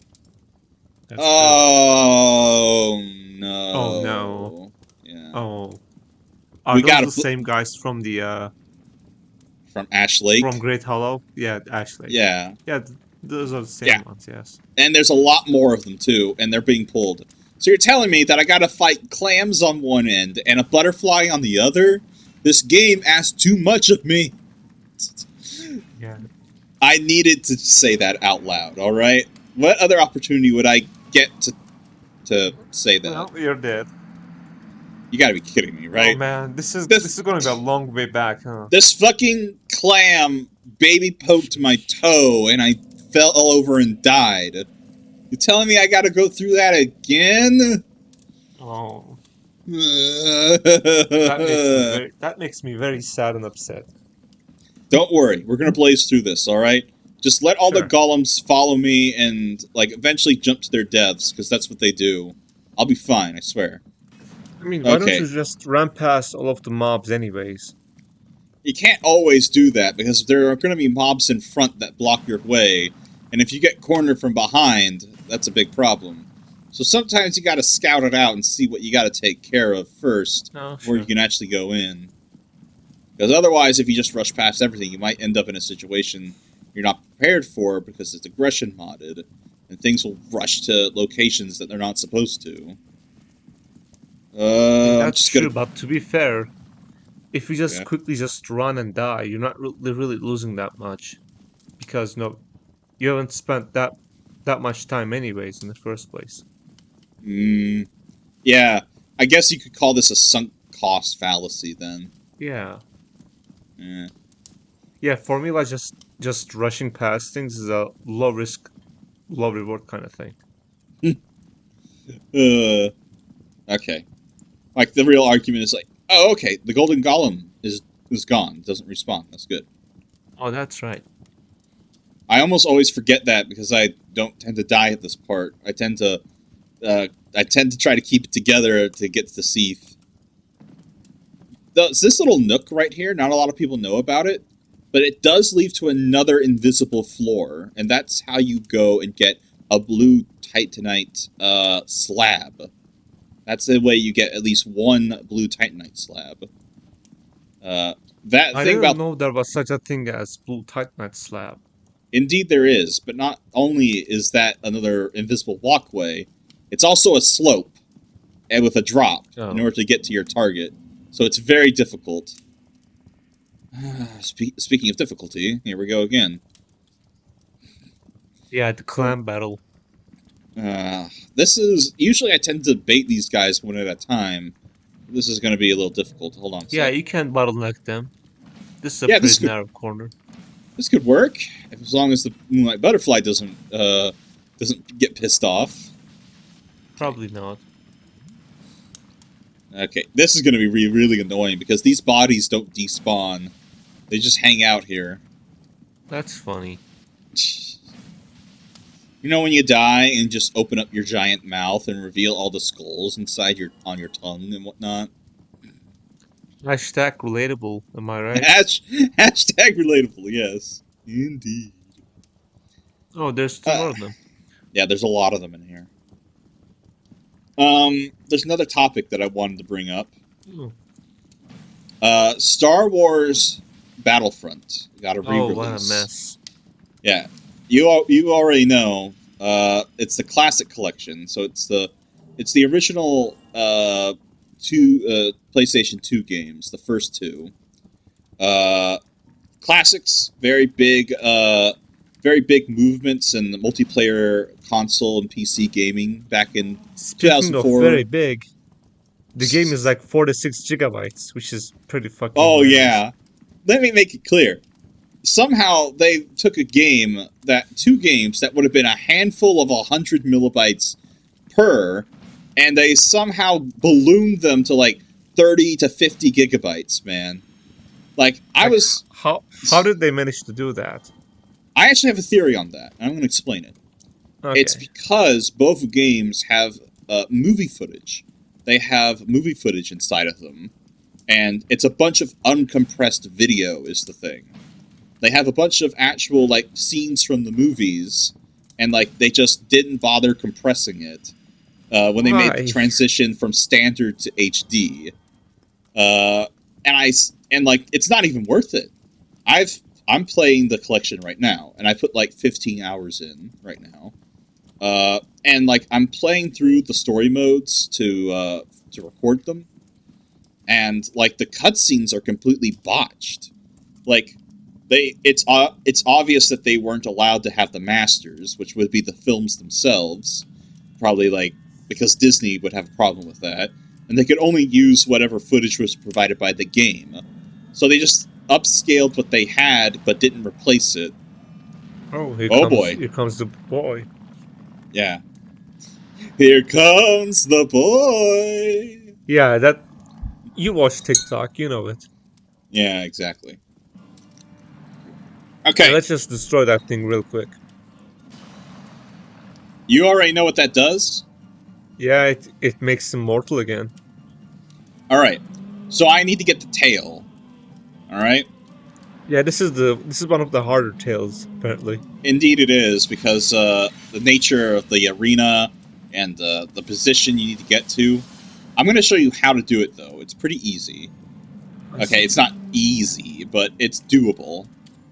[SPEAKER 2] That's
[SPEAKER 1] oh no!
[SPEAKER 2] Oh no!
[SPEAKER 1] Yeah.
[SPEAKER 2] Oh. Are those the same guys from the
[SPEAKER 1] from Ash Lake?
[SPEAKER 2] From Great Hollow? Yeah, Ash Lake.
[SPEAKER 1] Yeah.
[SPEAKER 2] Yeah, those are the same ones, yes.
[SPEAKER 1] And there's a lot more of them too, and they're being pulled. So you're telling me that I gotta fight clams on one end and a butterfly on the other? This game asks too much of me.
[SPEAKER 2] Yeah.
[SPEAKER 1] I needed to say that out loud, alright? What other opportunity would I get to say that?
[SPEAKER 2] Well, you're dead.
[SPEAKER 1] You gotta be kidding me, right?
[SPEAKER 2] Oh man, this is gonna be a long way back, huh?
[SPEAKER 1] This fucking clam baby poked my toe and I fell over and died. You telling me I gotta go through that again?
[SPEAKER 2] Oh.
[SPEAKER 1] That
[SPEAKER 2] that makes me very sad and upset.
[SPEAKER 1] Don't worry, we're gonna blaze through this, alright? Just let all the
[SPEAKER 2] Sure.
[SPEAKER 1] golems follow me and, like, eventually jump to their deaths, because that's what they do. I'll be fine, I swear.
[SPEAKER 2] I mean, why don't you just run past all of the mobs anyways?
[SPEAKER 1] You can't always do that, because there are going to be mobs in front that block your way, and if you get cornered from behind, that's a big problem. So sometimes you gotta scout it out and see what you gotta take care of first, before you can actually go in. Because otherwise, if you just rush past everything, you might end up in a situation you're not prepared for, because it's aggression modded, and things will rush to locations that they're not supposed to.
[SPEAKER 2] That's true, but to be fair, if you just quickly just run and die, you're not really losing that much. Because, no, you haven't spent that much time anyways in the first place.
[SPEAKER 1] Yeah, I guess you could call this a sunk cost fallacy then.
[SPEAKER 2] Yeah. Yeah, for me, like, just rushing past things is a low risk, low reward kind of thing.
[SPEAKER 1] Okay. Like, the real argument is like, oh, okay, the golden golem is gone. It doesn't respawn. That's good.
[SPEAKER 2] Oh, that's right.
[SPEAKER 1] I almost always forget that because I don't tend to die at this part. I tend to try to keep it together to get to the Seath. This little nook right here, not a lot of people know about it, but it does lead to another invisible floor, and that's how you go and get a blue titanite slab. That's the way you get at least one blue titanite slab. I
[SPEAKER 2] didn't know there was such a thing as blue titanite slab.
[SPEAKER 1] Indeed there is, but not only is that another invisible walkway, it's also a slope, and with a drop, in order to get to your target. So it's very difficult. Speaking of difficulty, here we go again.
[SPEAKER 2] Yeah, the clan battle.
[SPEAKER 1] This is... Usually I tend to bait these guys one at a time. This is going to be a little difficult. Hold on a
[SPEAKER 2] Yeah,
[SPEAKER 1] sec.
[SPEAKER 2] you can't bottleneck them. This is a pretty narrow corner.
[SPEAKER 1] This could work, as long as the Moonlight Butterfly doesn't get pissed off.
[SPEAKER 2] Probably not.
[SPEAKER 1] Okay, this is going to be really annoying, because these bodies don't despawn. They just hang out here.
[SPEAKER 2] That's funny.
[SPEAKER 1] You know when you die and just open up your giant mouth and reveal all the skulls inside on your tongue and whatnot?
[SPEAKER 2] Hashtag relatable, am I right?
[SPEAKER 1] Hashtag relatable, yes. Indeed.
[SPEAKER 2] Oh, there's two more of them.
[SPEAKER 1] Yeah, there's a lot of them in here. There's another topic that I wanted to bring up. Star Wars Battlefront got a re-release.
[SPEAKER 2] Oh, what a mess.
[SPEAKER 1] Yeah. You already know, it's the Classic Collection, so it's the original PlayStation 2 games, the first two. Classics, very big movements in the multiplayer console and PC gaming back in 2004.
[SPEAKER 2] Speaking of very big, the game is like 46 gigabytes, which is pretty fucking
[SPEAKER 1] hilarious. Yeah. Let me make it clear. Somehow they took two games that would have been a handful of 100 millibytes per, and they somehow ballooned them to like 30 to 50 gigabytes, man. Like,
[SPEAKER 2] How did they manage to do that?
[SPEAKER 1] I actually have a theory on that, and I'm going to explain it. Okay. It's because both games have movie footage. They have movie footage inside of them, and it's a bunch of uncompressed video is the thing. They have a bunch of actual, like, scenes from the movies, and, like, they just didn't bother compressing it when they made the transition from standard to HD. And like, it's not even worth it. I'm playing the collection right now, and I put, like, 15 hours in right now. And, like, I'm playing through the story modes to record them, and, like, the cutscenes are completely botched. Like, it's obvious that they weren't allowed to have the masters, which would be the films themselves. Probably, like, because Disney would have a problem with that. and they could only use whatever footage was provided by the game. So they just upscaled what they had, but didn't replace it.
[SPEAKER 2] Oh,
[SPEAKER 1] Boy.
[SPEAKER 2] Here comes the boy.
[SPEAKER 1] Yeah. Here comes the boy!
[SPEAKER 2] Yeah, that... You watch TikTok, you know it.
[SPEAKER 1] Yeah, exactly. Okay.
[SPEAKER 2] Yeah, let's just destroy that thing real quick.
[SPEAKER 1] You already know what that does?
[SPEAKER 2] Yeah, it makes him mortal again.
[SPEAKER 1] Alright. So I need to get the tail. Alright?
[SPEAKER 2] Yeah, this is one of the harder tales, apparently.
[SPEAKER 1] Indeed it is, because the nature of the arena and the position you need to get to. I'm going to show you how to do it, though. It's pretty easy. Okay, it's not easy, but it's doable.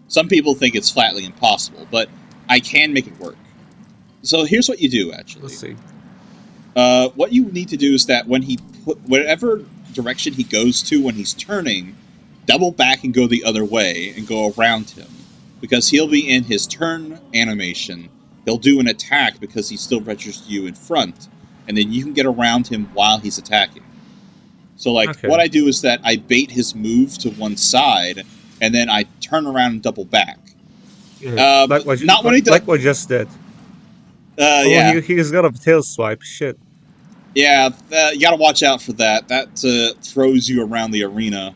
[SPEAKER 1] Some people think it's flatly impossible, but I can make it work. So here's what you do, actually.
[SPEAKER 2] Let's see.
[SPEAKER 1] What you need to do is that when he whatever direction he goes to when he's turning, double back and go the other way and go around him. Because he'll be in his turn animation. He'll do an attack because he still registers you in front. And then you can get around him while he's attacking. So, like, what I do is that I bait his move to one side, and then I turn around and double back.
[SPEAKER 2] Yeah, like what you just did.
[SPEAKER 1] Yeah.
[SPEAKER 2] He's got a tail swipe. Shit.
[SPEAKER 1] Yeah, you gotta watch out for that. That throws you around the arena.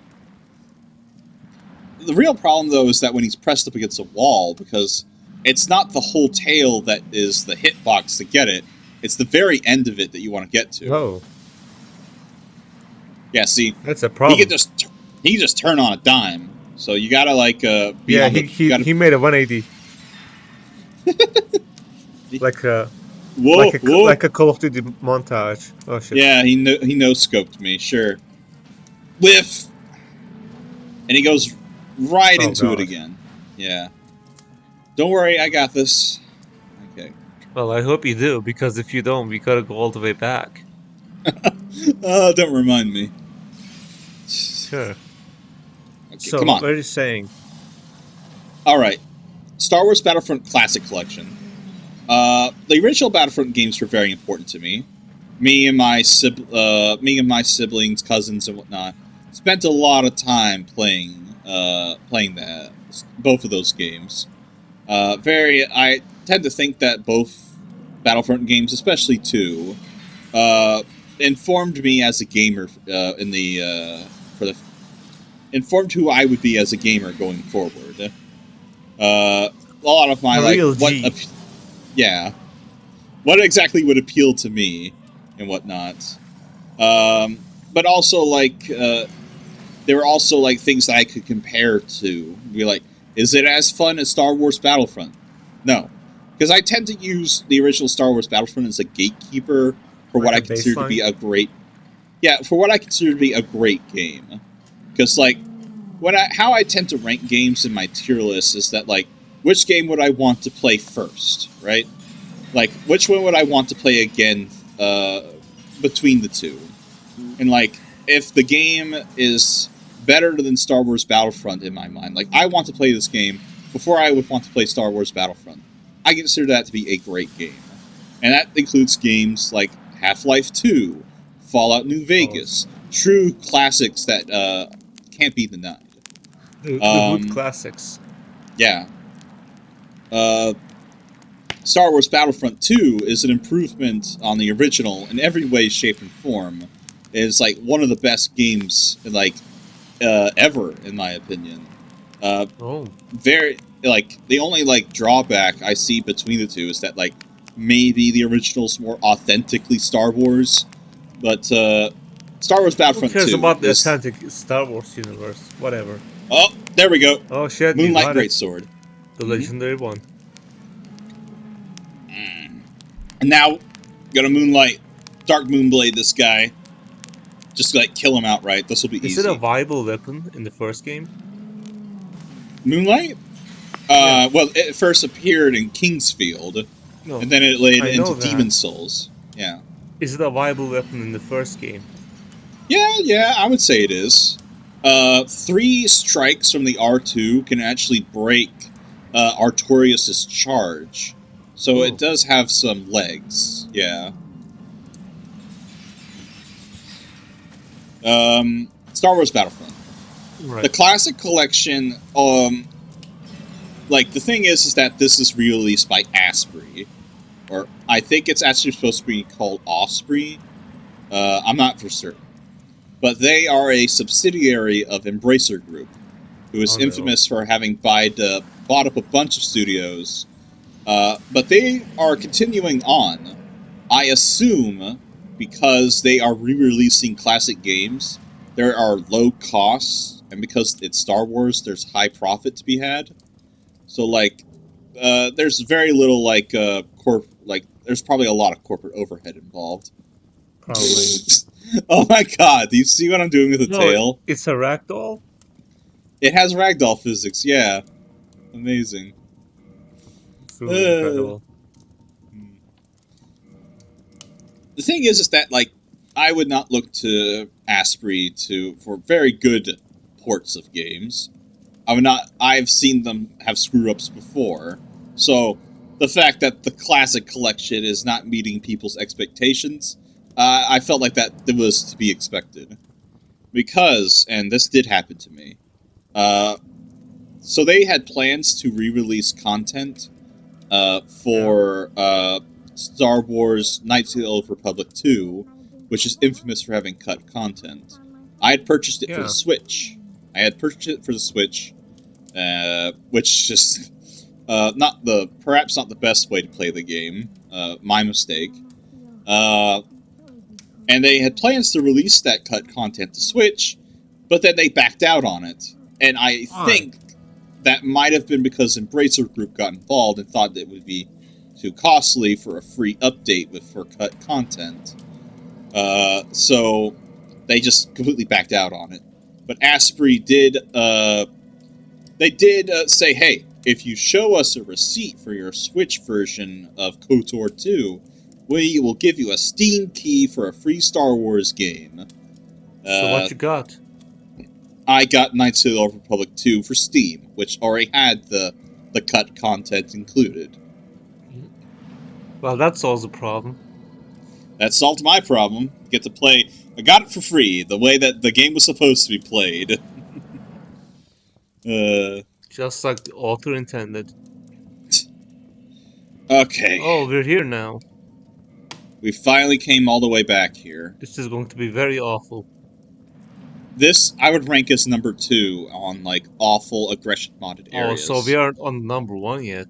[SPEAKER 1] The real problem, though, is that when he's pressed up against a wall, because it's not the whole tail that is the hitbox to get it. It's the very end of it that you want to get to.
[SPEAKER 2] Oh.
[SPEAKER 1] Yeah, see,
[SPEAKER 2] that's a problem.
[SPEAKER 1] He can just turn on a dime. So you gotta like be on the,
[SPEAKER 2] he made a 180. like a like a Call of Duty montage. Oh shit.
[SPEAKER 1] Yeah, he no scoped me. Sure. Whiff. And he goes right into it again. Yeah. Don't worry, I got this. Okay.
[SPEAKER 2] Well, I hope you do, because if you don't, we gotta go all the way back.
[SPEAKER 1] Don't remind me.
[SPEAKER 2] Sure.
[SPEAKER 1] Okay,
[SPEAKER 2] so,
[SPEAKER 1] come on.
[SPEAKER 2] What are you saying?
[SPEAKER 1] Alright. Star Wars Battlefront Classic Collection. The original Battlefront games were very important to me. Me and my siblings, cousins, and whatnot spent a lot of time playing both of those games. I tend to think that both Battlefront games, especially 2, informed me as a gamer informed who I would be as a gamer going forward. A lot of my what exactly would appeal to me and whatnot. But also there were also things that I could compare to. Be like, is it as fun as Star Wars Battlefront? No, because I tend to use the original Star Wars Battlefront as a gatekeeper for what I consider to be a great, game. Because how I tend to rank games in my tier list is that which game would I want to play first, right? Which one would I want to play again between the two? And if the game is better than Star Wars Battlefront in my mind, I want to play this game before I would want to play Star Wars Battlefront. I consider that to be a great game. And that includes games like Half-Life 2, Fallout New Vegas, true classics that can't be denied.
[SPEAKER 2] The good classics.
[SPEAKER 1] Yeah. Star Wars Battlefront 2 is an improvement on the original in every way, shape, and form. It's one of the best games ever, in my opinion. Very the only drawback I see between the two is that maybe the original's more authentically Star Wars, but Star Wars Battlefront 2
[SPEAKER 2] Who cares about the authentic Star Wars universe? Whatever.
[SPEAKER 1] Oh, there we go.
[SPEAKER 2] Oh shit!
[SPEAKER 1] Moonlight Greatsword,
[SPEAKER 2] the legendary one.
[SPEAKER 1] And now, gonna Moonlight Dark Moonblade this guy. Just kill him outright. This will be easy.
[SPEAKER 2] Is it a viable weapon in the first game?
[SPEAKER 1] Moonlight? Yeah. Well, it first appeared in Kingsfield, and then it laid into Demon's Souls. Yeah.
[SPEAKER 2] Is it a viable weapon in the first game?
[SPEAKER 1] Yeah, I would say it is. 3 strikes from the R2 can actually break Artorias' charge. So it does have some legs, yeah. Star Wars Battlefront.
[SPEAKER 2] Right.
[SPEAKER 1] The Classic Collection, like, the thing is that this is released by Asprey. Or, I think it's actually supposed to be called Osprey. I'm not for certain. But they are a subsidiary of Embracer Group, who is infamous for having bought up a bunch of studios. But they are continuing on. I assume because they are re-releasing classic games, there are low costs, and because it's Star Wars, there's high profit to be had. So, like, there's very little, like, there's probably a lot of corporate overhead involved.
[SPEAKER 2] Probably.
[SPEAKER 1] Oh my god, do you see what I'm doing with the tail?
[SPEAKER 2] It's a ragdoll?
[SPEAKER 1] It has ragdoll physics, yeah. Amazing.
[SPEAKER 2] It's really incredible.
[SPEAKER 1] The thing is that, like, I would not look to Asprey for very good ports of games. I've seen them have screw-ups before. So, the fact that the Classic Collection is not meeting people's expectations, I felt like that was to be expected. Because, and this did happen to me, so they had plans to re-release content for Star Wars Knights of the Old Republic 2, which is infamous for having cut content. I had purchased it for the Switch. Which is perhaps not the best way to play the game. My mistake. And they had plans to release that cut content to Switch, but then they backed out on it. And I think that might have been because Embracer Group got involved and thought that it would be too costly for a free update for cut content. So they just completely backed out on it. But Asprey did say, hey, if you show us a receipt for your Switch version of KOTOR 2, we will give you a Steam key for a free Star Wars game.
[SPEAKER 2] So what you got?
[SPEAKER 1] I got Knights of the Old Republic 2 for Steam, which already had the cut content included.
[SPEAKER 2] Well, that solves the problem.
[SPEAKER 1] That solved my problem. Get to play. I got it for free, the way that the game was supposed to be played.
[SPEAKER 2] Just like the author intended.
[SPEAKER 1] Okay.
[SPEAKER 2] Oh, we're here now.
[SPEAKER 1] We finally came all the way back here.
[SPEAKER 2] This is going to be very awful.
[SPEAKER 1] This, I would rank as number 2 on, like, awful aggression modded areas.
[SPEAKER 2] Oh, so we aren't on number 1 yet.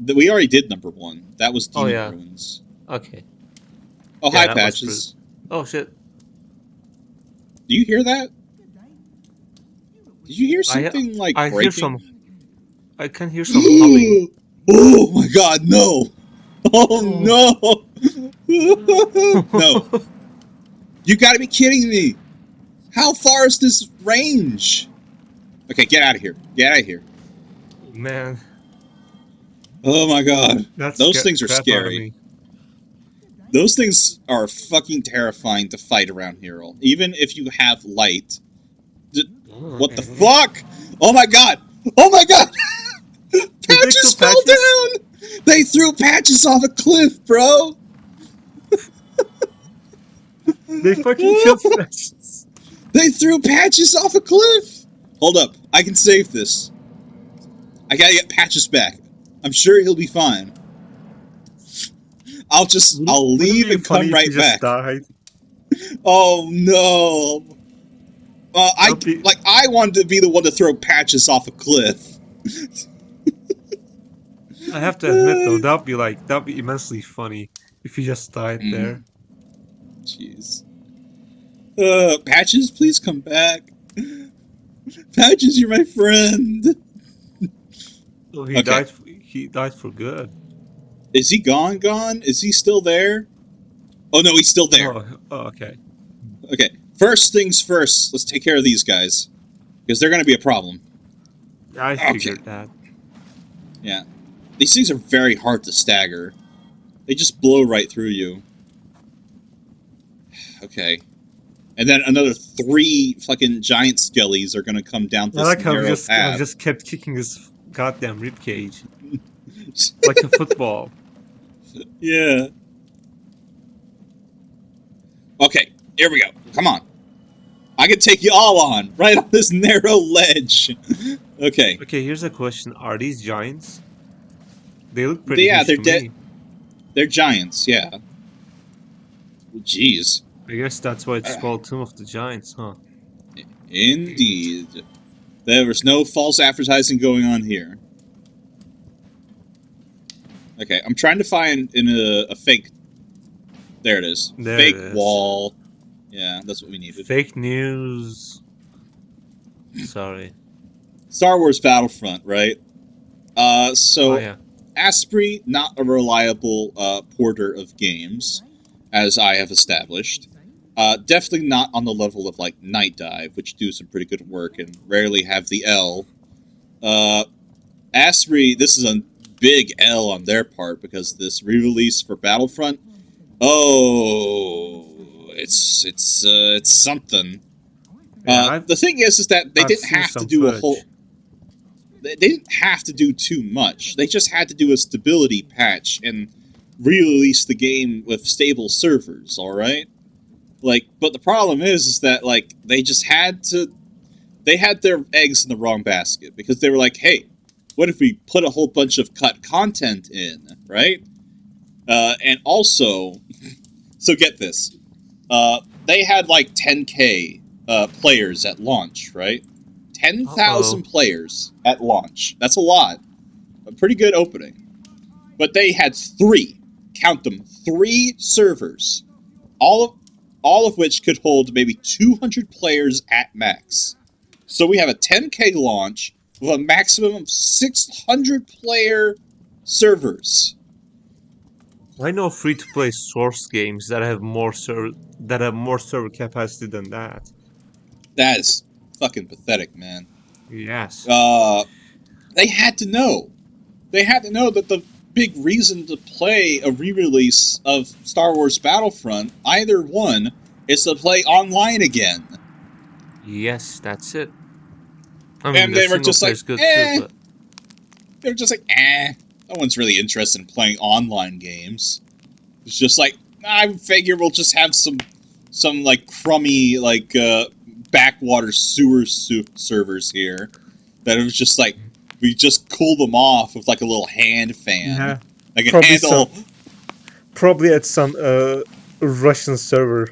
[SPEAKER 1] We already did number 1. That was Demon Ruins.
[SPEAKER 2] Okay.
[SPEAKER 1] Oh, hi, Patches.
[SPEAKER 2] Oh, shit.
[SPEAKER 1] Do you hear that? Did you hear something, breaking?
[SPEAKER 2] I can hear some humming.
[SPEAKER 1] Oh, my God, no! Oh, no! No. You gotta be kidding me! How far is this range? Okay, get out of here. Get out of here.
[SPEAKER 2] Man.
[SPEAKER 1] Oh my god. Those things are scary. Those things are fucking terrifying to fight around here. Even if you have light. What the fuck? Oh my god! Oh my god! Patches fell down! They threw Patches off a cliff, bro!
[SPEAKER 2] They fucking killed Patches.
[SPEAKER 1] They threw Patches off a cliff! Hold up, I can save this. I gotta get Patches back. I'm sure he'll be fine. I'll leave and come right back. Died. Oh no! I wanted to be the one to throw Patches off a cliff.
[SPEAKER 2] I have to admit though, that'd be immensely funny if he just died there.
[SPEAKER 1] Jeez. Patches, please come back. Patches, you're my friend.
[SPEAKER 2] Oh, he died. He died for good.
[SPEAKER 1] Is he gone? Is he still there? Oh no, he's still there.
[SPEAKER 2] Oh, okay.
[SPEAKER 1] Okay. First things first. Let's take care of these guys, because they're going to be a problem.
[SPEAKER 2] I figured that.
[SPEAKER 1] Yeah. These things are very hard to stagger. They just blow right through you. Okay. And then another 3 fucking giant skellies are gonna come down this narrow path.
[SPEAKER 2] I just kept kicking his goddamn ribcage. Like a football.
[SPEAKER 1] Yeah. Okay. Here we go. Come on. I can take you all on, right on this narrow ledge. Okay.
[SPEAKER 2] Okay, here's a question. Are these giants? They look pretty
[SPEAKER 1] Yeah,
[SPEAKER 2] huge
[SPEAKER 1] they're
[SPEAKER 2] to
[SPEAKER 1] dead.
[SPEAKER 2] me.
[SPEAKER 1] They're giants, yeah. Jeez.
[SPEAKER 2] I guess that's why it's called Tomb of the Giants, huh?
[SPEAKER 1] Indeed. There was no false advertising going on here. Okay, I'm trying to find in a fake... There it is.
[SPEAKER 2] There
[SPEAKER 1] Fake
[SPEAKER 2] it is.
[SPEAKER 1] wall. Yeah, that's what we needed.
[SPEAKER 2] Fake news. Sorry.
[SPEAKER 1] Star Wars Battlefront, right? So...
[SPEAKER 2] Oh, yeah.
[SPEAKER 1] Asprey, not a reliable porter of games, as I have established. Definitely not on the level of, like, Night Dive, which do some pretty good work and rarely have the L. Asprey, this is a big L on their part, because this re-release for Battlefront, it's something.
[SPEAKER 2] Yeah,
[SPEAKER 1] the thing is that they
[SPEAKER 2] I've
[SPEAKER 1] didn't
[SPEAKER 2] seen
[SPEAKER 1] have to
[SPEAKER 2] some
[SPEAKER 1] do a
[SPEAKER 2] footage.
[SPEAKER 1] whole... They didn't have to do too much. They just had to do a stability patch and re-release the game with stable servers, alright? Like, but the problem is that, like, they just had to... They had their eggs in the wrong basket, because they were like, hey, what if we put a whole bunch of cut content in, right? And also... So get this. They had, like, 10K players at launch, right? 10,000 players at launch. That's a lot. A pretty good opening. But they had 3, count them, 3 servers. All of which could hold maybe 200 players at max. So we have a 10K launch with a maximum of 600 player servers.
[SPEAKER 2] I know free-to-play source games that have more server capacity than that.
[SPEAKER 1] That is fucking pathetic, man.
[SPEAKER 2] Yes.
[SPEAKER 1] They had to know. They had to know that the big reason to play a re-release of Star Wars Battlefront, either one, is to play online again.
[SPEAKER 2] Yes, that's it. I mean,
[SPEAKER 1] And they were just like,
[SPEAKER 2] good too, but...
[SPEAKER 1] They were just like, no one's really interested in playing online games. It's just like, I figure we'll just have some like crummy like backwater sewer servers here that it was just like we just cool them off with like a little hand fan.
[SPEAKER 2] Yeah.
[SPEAKER 1] Like can handle
[SPEAKER 2] probably at some Russian server.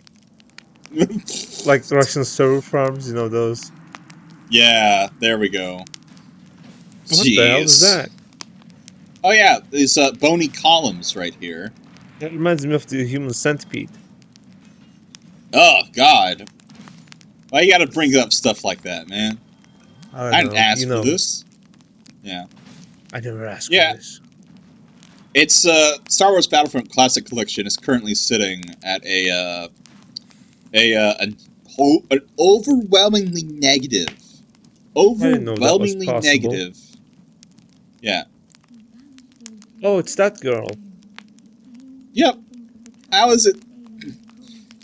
[SPEAKER 2] Like Russian server farms, you know those.
[SPEAKER 1] Yeah, there we go.
[SPEAKER 2] What the hell is that?
[SPEAKER 1] Oh yeah, these bony columns right here.
[SPEAKER 2] That reminds me of the human centipede.
[SPEAKER 1] Oh God. Why you gotta bring up stuff like that, man? I didn't ask for this. Yeah.
[SPEAKER 2] I never asked for this.
[SPEAKER 1] It's Star Wars Battlefront Classic Collection is currently sitting at an overwhelmingly negative. Overwhelmingly negative. Yeah.
[SPEAKER 2] Oh, it's that girl.
[SPEAKER 1] Yep. How is it?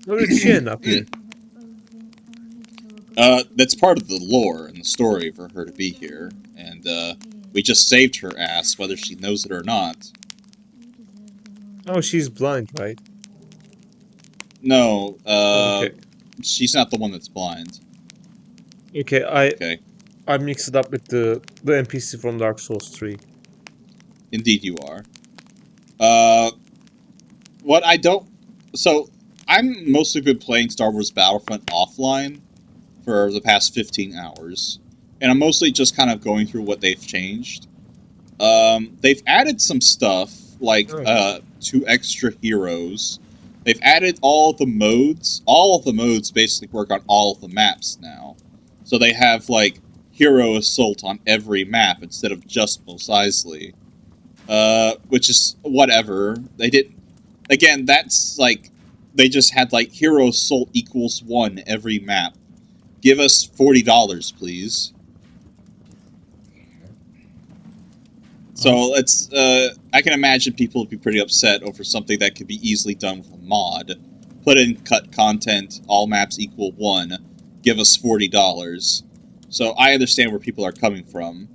[SPEAKER 2] Look at Shin up here.
[SPEAKER 1] That's part of the lore and the story for her to be here, and we just saved her ass, whether she knows it or not.
[SPEAKER 2] Oh, she's blind, right?
[SPEAKER 1] No,
[SPEAKER 2] okay.
[SPEAKER 1] She's not the one that's blind.
[SPEAKER 2] Okay, I mixed it up with the NPC from Dark Souls 3.
[SPEAKER 1] Indeed you are. What I don't... So, I'm mostly been playing Star Wars Battlefront offline for the past 15 hours. And I'm mostly just kind of going through what they've changed. They've added some stuff, like 2 extra heroes. They've added all of the modes. All of the modes basically work on all of the maps now. So they have, like, Hero Assault on every map instead of just Mos Eisley. Which is whatever. They didn't... Again, that's, like... They just had, like, Hero Assault equals 1 every map. Give us $40, please. So, it's, I can imagine people would be pretty upset over something that could be easily done with a mod. Put in cut content, all maps equal 1, give us $40. So, I understand where people are coming from.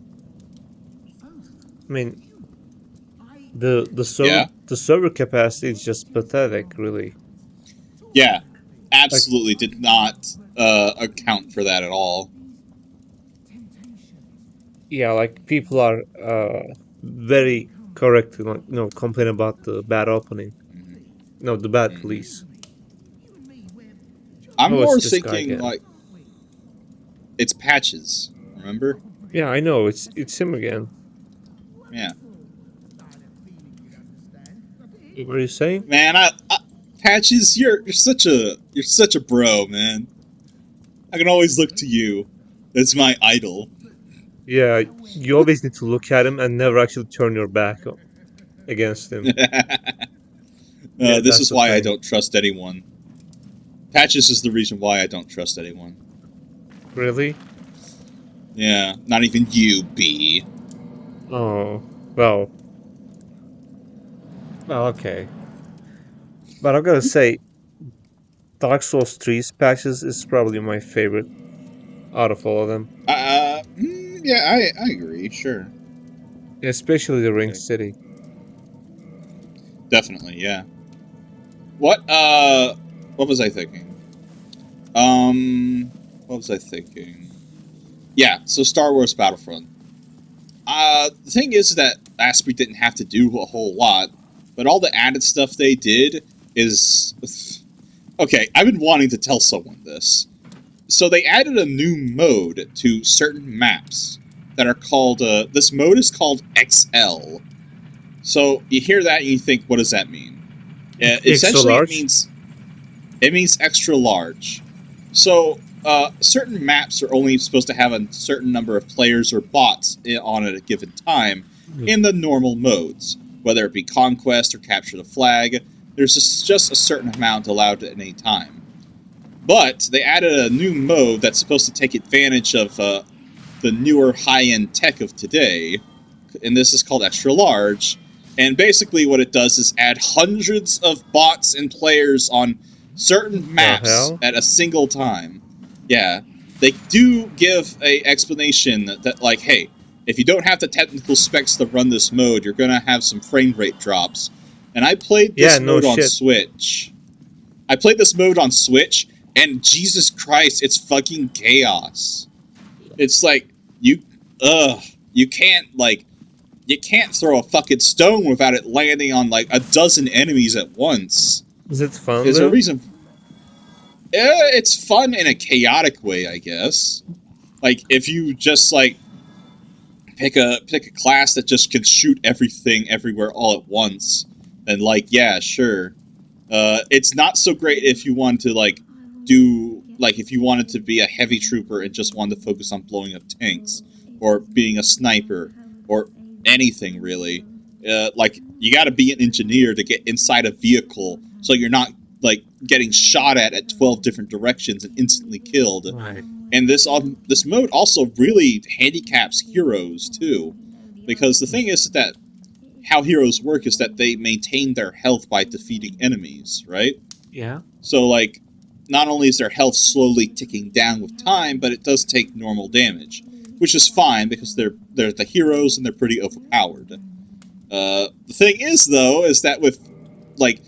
[SPEAKER 2] I mean... The server capacity is just pathetic, really.
[SPEAKER 1] Yeah. absolutely did not account for that at all.
[SPEAKER 2] Yeah, like people are very correct to complain about the bad opening. No, the bad police.
[SPEAKER 1] I'm
[SPEAKER 2] Oh,
[SPEAKER 1] more
[SPEAKER 2] it's this guy
[SPEAKER 1] thinking
[SPEAKER 2] again.
[SPEAKER 1] like it's Patches. Remember?
[SPEAKER 2] Yeah, I know. It's him again.
[SPEAKER 1] Yeah.
[SPEAKER 2] What were you saying?
[SPEAKER 1] Man, Patches, you're such a bro, man. I can always look to you as my idol.
[SPEAKER 2] Yeah, you always need to look at him and never actually turn your back against him. Yeah,
[SPEAKER 1] This
[SPEAKER 2] that's
[SPEAKER 1] is
[SPEAKER 2] the
[SPEAKER 1] why I
[SPEAKER 2] thing.
[SPEAKER 1] don't trust anyone. Patches is the reason why I don't trust anyone.
[SPEAKER 2] Really?
[SPEAKER 1] Yeah, not even you, B.
[SPEAKER 2] Oh, well, okay. But I've got to say, Dark Souls 3's patches is probably my favorite out of all of them.
[SPEAKER 1] Yeah, I agree, sure.
[SPEAKER 2] Especially the Ring
[SPEAKER 1] Okay.
[SPEAKER 2] City.
[SPEAKER 1] Definitely, yeah. What was I thinking? What was I thinking? Yeah, so Star Wars Battlefront. The thing is that Asprey didn't have to do a whole lot, but all the added stuff they did is... Okay, I've been wanting to tell someone this. So they added a new mode to certain maps that are called, this mode is called XL. So you hear that and you think, what does that mean?
[SPEAKER 2] Extra
[SPEAKER 1] Essentially,
[SPEAKER 2] large?
[SPEAKER 1] it means extra large. So certain maps are only supposed to have a certain number of players or bots on at a given time in the normal modes, whether it be conquest or capture the flag. There's just a certain amount allowed at any time. But they added a new mode that's supposed to take advantage of the newer high-end tech of today, and this is called Extra Large. And basically what it does is add hundreds of bots and players on certain maps at a single time. Yeah, they do give a explanation that like, hey, if you don't have the technical specs to run this mode, you're going to have some frame rate drops. And I played this mode on Switch. I played this mode on Switch, and Jesus Christ, it's fucking chaos. It's like, you can't, like, you can't throw a fucking stone without it landing on, like, a dozen enemies at once.
[SPEAKER 2] Is it fun,
[SPEAKER 1] There's a reason. It's fun in a chaotic way, I guess. Like, if you just, like, pick a class that just can shoot everything everywhere all at once, then, like, yeah, sure. It's not so great if you want to, like, if you wanted to be a heavy trooper and just wanted to focus on blowing up tanks, or being a sniper, or anything, really. Like, you gotta be an engineer to get inside a vehicle, so you're not, like, getting shot at 12 different directions and instantly killed.
[SPEAKER 2] Right.
[SPEAKER 1] And this mode also really handicaps heroes, too. Because the thing is that how heroes work is that they maintain their health by defeating enemies, right?
[SPEAKER 2] Yeah.
[SPEAKER 1] So, like, not only is their health slowly ticking down with time, but it does take normal damage, which is fine because they're the heroes and they're pretty overpowered. The thing is, though, is that with, like,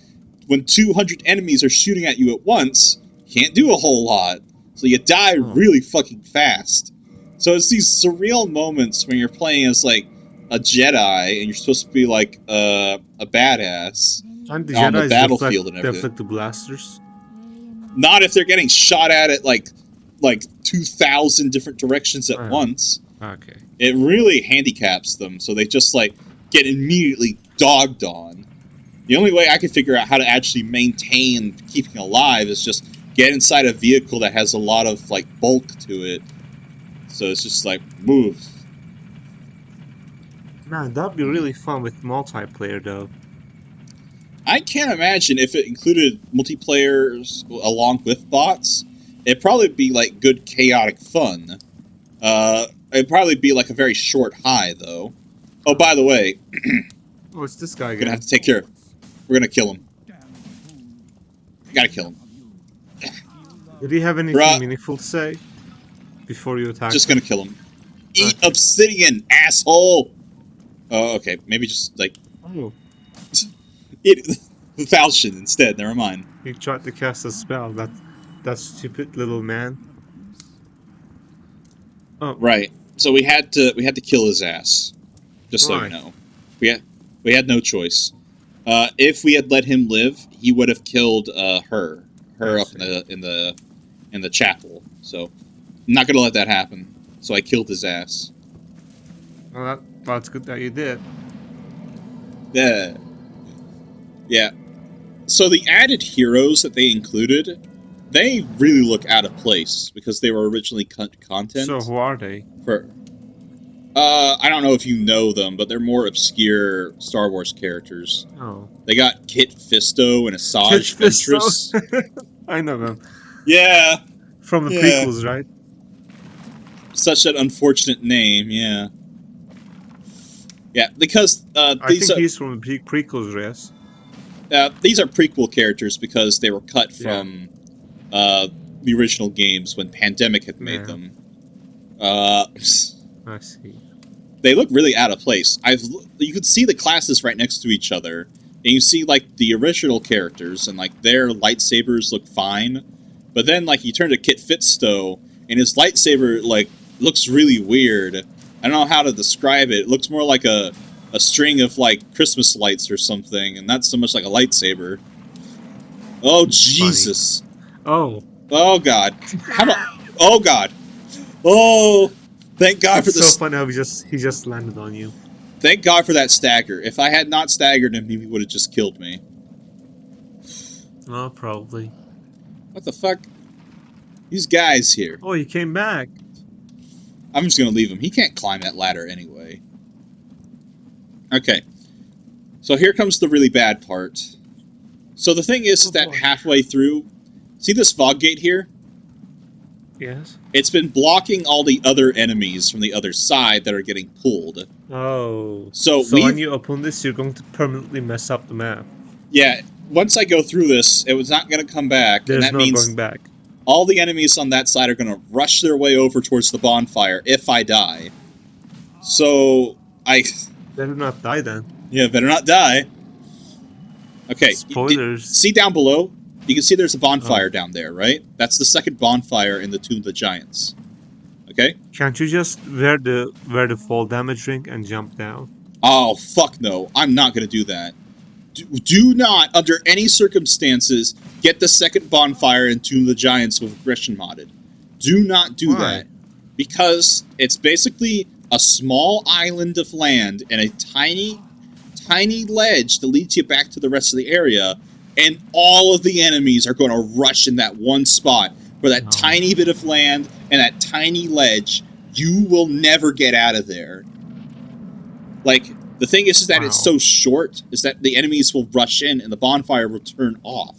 [SPEAKER 1] when 200 enemies are shooting at you at once, you can't do a whole lot, so you die really fucking fast. So it's these surreal moments when you're playing as, like, a Jedi and you're supposed to be, like, a badass
[SPEAKER 2] Aren't the
[SPEAKER 1] on the
[SPEAKER 2] Jedis
[SPEAKER 1] battlefield and everything.
[SPEAKER 2] deflect the blasters?
[SPEAKER 1] Not if they're getting shot at like 2,000 different directions at once.
[SPEAKER 2] Okay.
[SPEAKER 1] It really handicaps them, so they just, like, get immediately dogged on. The only way I can figure out how to actually maintain keeping alive is just get inside a vehicle that has a lot of, like, bulk to it. So it's just like, move.
[SPEAKER 2] Man, that'd be really fun with multiplayer, though.
[SPEAKER 1] I can't imagine if it included multiplayers along with bots. It'd probably be, like, good chaotic fun. It'd probably be, like, a very short high, though. Oh, by the way...
[SPEAKER 2] Oh, it's this guy again.
[SPEAKER 1] We're gonna have to take care of... We're gonna kill him. Gotta kill him.
[SPEAKER 2] Did he have anything meaningful to say before you attack
[SPEAKER 1] Just
[SPEAKER 2] him?
[SPEAKER 1] gonna kill him. Eat obsidian, asshole! Oh, okay. Maybe just, like...
[SPEAKER 2] Oh.
[SPEAKER 1] Eat the falchion instead, never mind.
[SPEAKER 2] He tried to cast a spell that that stupid little man. Oh,
[SPEAKER 1] Right. So we had to kill his ass. Just so you know, we had no choice. If we had let him live, he would have killed her up in the chapel. So I'm not gonna let that happen. So I killed his ass.
[SPEAKER 2] Well, that's good that you did.
[SPEAKER 1] Yeah. Yeah. So the added heroes that they included, they really look out of place because they were originally content.
[SPEAKER 2] So who are they?
[SPEAKER 1] I don't know if you know them, but they're more obscure Star Wars characters.
[SPEAKER 2] Oh.
[SPEAKER 1] They got Kit Fisto and Asajj Ventress.
[SPEAKER 2] I know them.
[SPEAKER 1] Yeah.
[SPEAKER 2] From the prequels, right?
[SPEAKER 1] Such an unfortunate name, yeah. Yeah, because
[SPEAKER 2] I think he's from the prequels, yes.
[SPEAKER 1] These are prequel characters because they were cut from the original games when Pandemic had made them. I
[SPEAKER 2] see.
[SPEAKER 1] They look really out of place. You could see the classes right next to each other, and you see like the original characters, and like their lightsabers look fine, but then like you turn to Kit Fisto, and his lightsaber like looks really weird. I don't know how to describe it. It looks more like a string of like Christmas lights or something, and not so much like a lightsaber. Oh Jesus!
[SPEAKER 2] Funny.
[SPEAKER 1] Oh God! How about? Oh God! Oh! Thank God for this.
[SPEAKER 2] So funny how he just landed on you.
[SPEAKER 1] Thank God for that stagger. If I had not staggered him, he would have just killed me.
[SPEAKER 2] Oh, probably.
[SPEAKER 1] What the fuck? These guys here.
[SPEAKER 2] Oh, he came back.
[SPEAKER 1] I'm just gonna leave him. He can't climb that ladder anyway. Okay. So here comes the really bad part. So the thing is that halfway through, see this fog gate here?
[SPEAKER 2] Yes.
[SPEAKER 1] It's been blocking all the other enemies from the other side that are getting pulled.
[SPEAKER 2] Oh.
[SPEAKER 1] So
[SPEAKER 2] when you open this, you're going to permanently mess up the map.
[SPEAKER 1] Yeah. Once I go through this, it was not going to come back.
[SPEAKER 2] There's
[SPEAKER 1] and that
[SPEAKER 2] no
[SPEAKER 1] means
[SPEAKER 2] going back.
[SPEAKER 1] All the enemies on that side are going to rush their way over towards the bonfire if I die. So I...
[SPEAKER 2] Better not die then.
[SPEAKER 1] Yeah, better not die. Okay.
[SPEAKER 2] Spoilers.
[SPEAKER 1] See down below? You can see there's a bonfire down there, right? That's the second bonfire in the Tomb of the Giants. Okay?
[SPEAKER 2] Can't you just wear the fall damage ring and jump down?
[SPEAKER 1] Oh, fuck no. I'm not going to do that. Do not, under any circumstances, get the second bonfire in Tomb of the Giants with aggression modded. Do not do that. Because it's basically a small island of land and a tiny, tiny ledge that leads you back to the rest of the area, and all of the enemies are going to rush in that one spot for that tiny bit of land and that tiny ledge. You will never get out of there. Like, the thing is that it's so short, is that the enemies will rush in and the bonfire will turn off.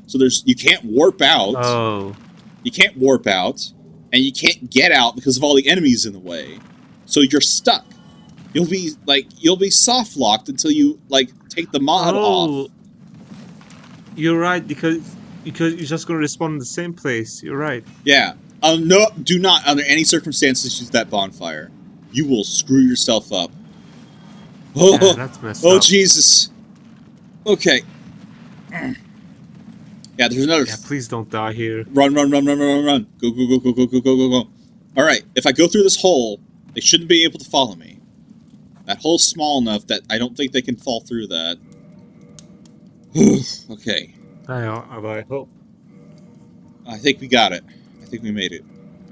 [SPEAKER 1] So you can't warp out.
[SPEAKER 2] Oh.
[SPEAKER 1] You can't warp out, and you can't get out because of all the enemies in the way. So you're stuck. You'll be soft locked until you like take the mod off.
[SPEAKER 2] You're right, because you're just gonna respawn in the same place. You're right.
[SPEAKER 1] Yeah. No, do not under any circumstances use that bonfire. You will screw yourself up. Oh,
[SPEAKER 2] yeah, that's messed up.
[SPEAKER 1] Jesus. Okay. Yeah, there's another.
[SPEAKER 2] Yeah, please don't die here.
[SPEAKER 1] Run. Go. Alright, if I go through this hole, they shouldn't be able to follow me. That hole's small enough that I don't think they can fall through that. Okay.
[SPEAKER 2] I hope.
[SPEAKER 1] I think we got it. I think we made it.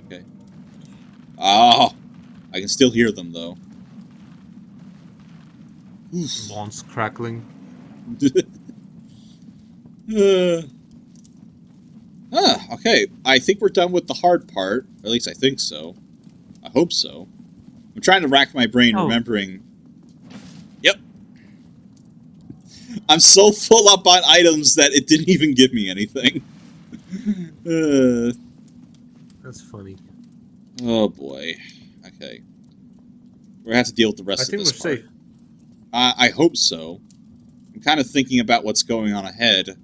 [SPEAKER 1] Okay. Ah, I can still hear them, though.
[SPEAKER 2] Bones crackling.
[SPEAKER 1] Okay. I think we're done with the hard part. Or at least I think so. I hope so. I'm trying to rack my brain remembering... Yep. I'm so full up on items that it didn't even give me anything.
[SPEAKER 2] That's funny.
[SPEAKER 1] Oh, boy. Okay. We're going to have to deal with the rest of this part.
[SPEAKER 2] I think we're safe.
[SPEAKER 1] I hope so. I'm kind of thinking about what's going on ahead.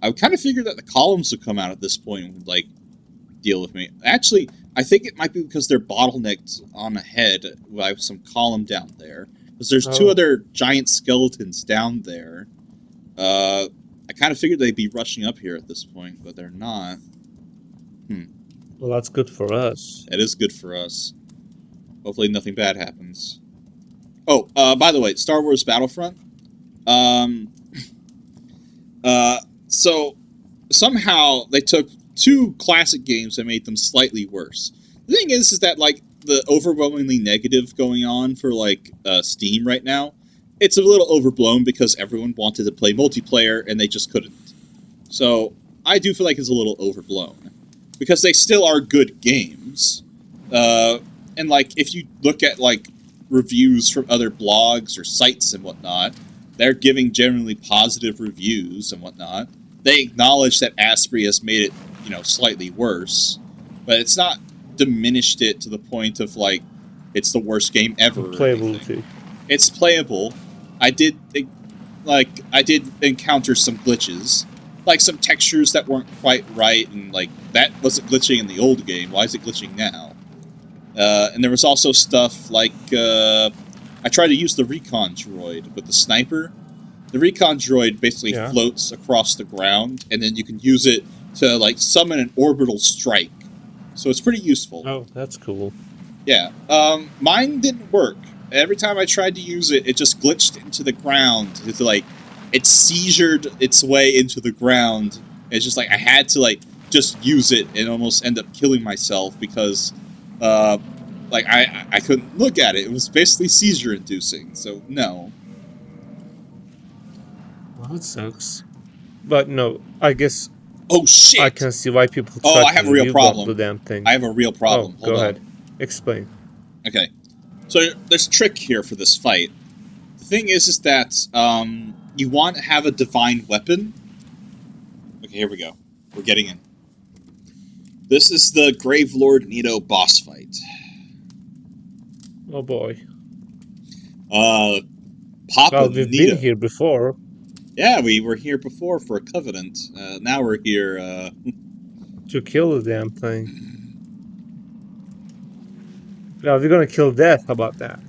[SPEAKER 1] I kind of figured that the columns would come out at this point and would, like, deal with me. Actually, I think it might be because they're bottlenecked on ahead with some column down there. Because there's two other giant skeletons down there. I kind of figured they'd be rushing up here at this point, but they're not.
[SPEAKER 2] Well, that's good for us.
[SPEAKER 1] It is good for us. Hopefully nothing bad happens. Oh, by the way, Star Wars Battlefront. So somehow they took two classic games and made them slightly worse. The thing is that, like, the overwhelmingly negative going on for, like, Steam right now, it's a little overblown because everyone wanted to play multiplayer and they just couldn't. So I do feel like it's a little overblown. Because they still are good games. And, like, if you look at, like, reviews from other blogs or sites and whatnot, they're giving generally positive reviews and whatnot. They acknowledge that Asprey has made it, you know, slightly worse, but it's not diminished it to the point of, like, it's the worst game ever.
[SPEAKER 2] Playability.
[SPEAKER 1] It's playable. I did encounter some glitches, like some textures that weren't quite right, and like that wasn't glitching in the old game. Why is it glitching now? And there was also stuff like I tried to use the recon droid with the sniper. The recon droid basically floats across the ground, and then you can use it to, like, summon an orbital strike. So it's pretty useful.
[SPEAKER 2] Oh, that's cool.
[SPEAKER 1] Yeah. Mine didn't work. Every time I tried to use it, it just glitched into the ground. It's like, it seizured its way into the ground. It's just like, I had to, like, just use it and almost end up killing myself because, like, I couldn't look at it. It was basically seizure-inducing, so no.
[SPEAKER 2] Well, that sucks. But no, I guess...
[SPEAKER 1] Oh, shit!
[SPEAKER 2] I can see why people
[SPEAKER 1] try I have a real problem.
[SPEAKER 2] The damn thing.
[SPEAKER 1] I have a real problem.
[SPEAKER 2] Oh, go ahead. Explain.
[SPEAKER 1] Okay. So, there's a trick here for this fight. The thing is that, you want to have a divine weapon. Okay, here we go. We're getting in. This is the Gravelord Nito boss fight.
[SPEAKER 2] Oh boy.
[SPEAKER 1] Papa
[SPEAKER 2] well, we've
[SPEAKER 1] Nito.
[SPEAKER 2] been here before.
[SPEAKER 1] Yeah, we were here before for a covenant. Now we're here,
[SPEAKER 2] to kill the damn thing. Well, we're gonna kill Death, how about that?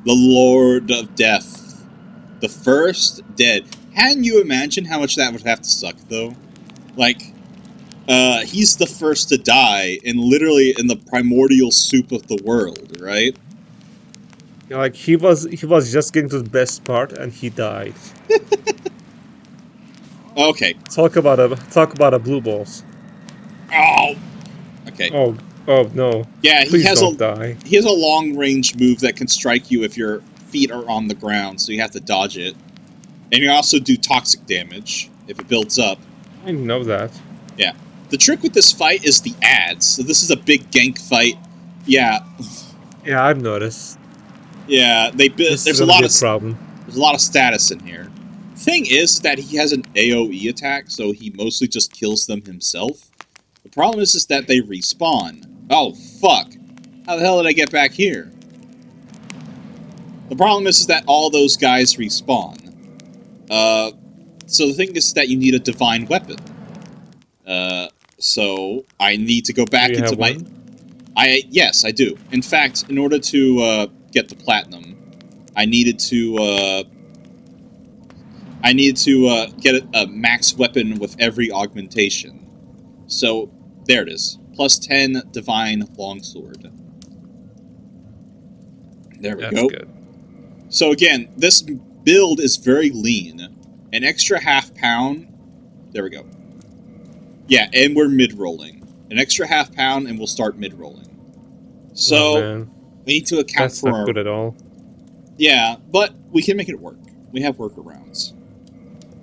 [SPEAKER 1] The Lord of Death. The first dead. Can you imagine how much that would have to suck, though? Like, he's the first to die, and literally in the primordial soup of the world, right?
[SPEAKER 2] Yeah, like, he was just getting to the best part, and he died.
[SPEAKER 1] Okay.
[SPEAKER 2] Talk about a blue balls.
[SPEAKER 1] Oh! Okay.
[SPEAKER 2] Oh no.
[SPEAKER 1] Yeah,
[SPEAKER 2] Please don't die.
[SPEAKER 1] He has a long-range move that can strike you if your feet are on the ground, so you have to dodge it. And you also do toxic damage if it builds up.
[SPEAKER 2] I know that.
[SPEAKER 1] Yeah. The trick with this fight is the ads. So this is a big gank fight. Yeah.
[SPEAKER 2] Yeah, I've noticed.
[SPEAKER 1] Yeah, there's a lot of status in here. Thing is that he has an AoE attack, so he mostly just kills them himself. The problem is that they respawn. Oh, fuck. How the hell did I get back here? The problem is that all those guys respawn. So the thing is that you need a divine weapon. So I need to go back into my... Yes, I do. In fact, in order to get the platinum, I needed to get a max weapon with every augmentation. So there it is. Plus 10 divine longsword. There we go. Good. So again, this build is very lean. An extra half pound. There we go. Yeah, and we're mid-rolling. An extra half pound and we'll start mid-rolling. So, we need to account for our...
[SPEAKER 2] That's not good at all.
[SPEAKER 1] Yeah, but we can make it work. We have workarounds.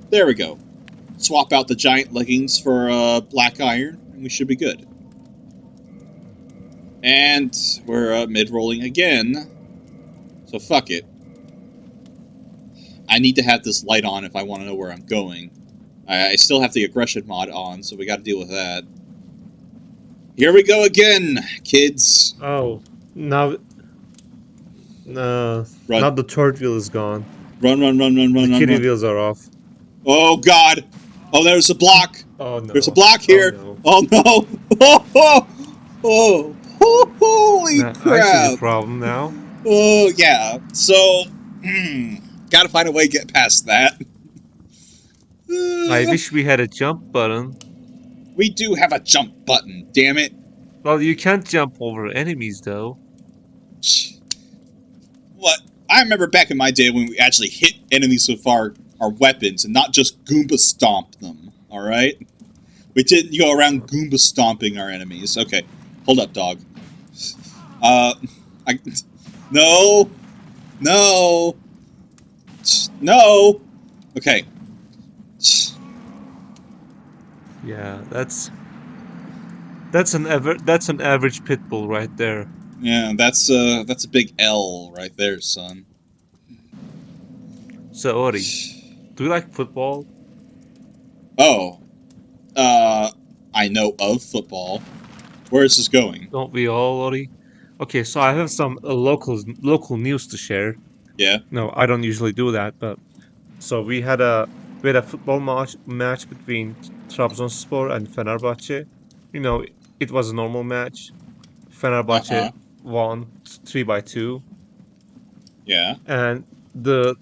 [SPEAKER 1] There we go. Swap out the giant leggings for black iron, and we should be good. And we're mid-rolling again. So fuck it. I need to have this light on if I want to know where I'm going. I still have the aggression mod on, so we got to deal with that. Here we go again, kids.
[SPEAKER 2] Oh, now the third wheel is gone.
[SPEAKER 1] Run. The
[SPEAKER 2] kitty wheels are off.
[SPEAKER 1] Oh, God. Oh, there's a block.
[SPEAKER 2] Oh, no.
[SPEAKER 1] There's a block here. Oh, no. Oh, holy crap.
[SPEAKER 2] I see the problem now.
[SPEAKER 1] Oh, yeah. So, gotta find a way to get past that.
[SPEAKER 2] I wish we had a jump button.
[SPEAKER 1] We do have a jump button, damn it.
[SPEAKER 2] Well, you can't jump over enemies, though.
[SPEAKER 1] What? I remember back in my day when we actually hit enemies with our weapons and not just Goomba stomp them, alright? We didn't go around Goomba stomping our enemies. Okay, hold up, dog. No! No! No! Okay.
[SPEAKER 2] Yeah, that's an average pit bull right there.
[SPEAKER 1] Yeah, that's a big L right there, son.
[SPEAKER 2] So, Ody, do you like football?
[SPEAKER 1] Oh. I know of football. Where is this going?
[SPEAKER 2] Don't we all, Ody? Okay, so I have some local news to share.
[SPEAKER 1] Yeah.
[SPEAKER 2] No, I don't usually do that, but so we had a football match between Trabzonspor and Fenerbahce. You know, it was a normal match. Fenerbahce won 3-2.
[SPEAKER 1] Yeah.
[SPEAKER 2] And the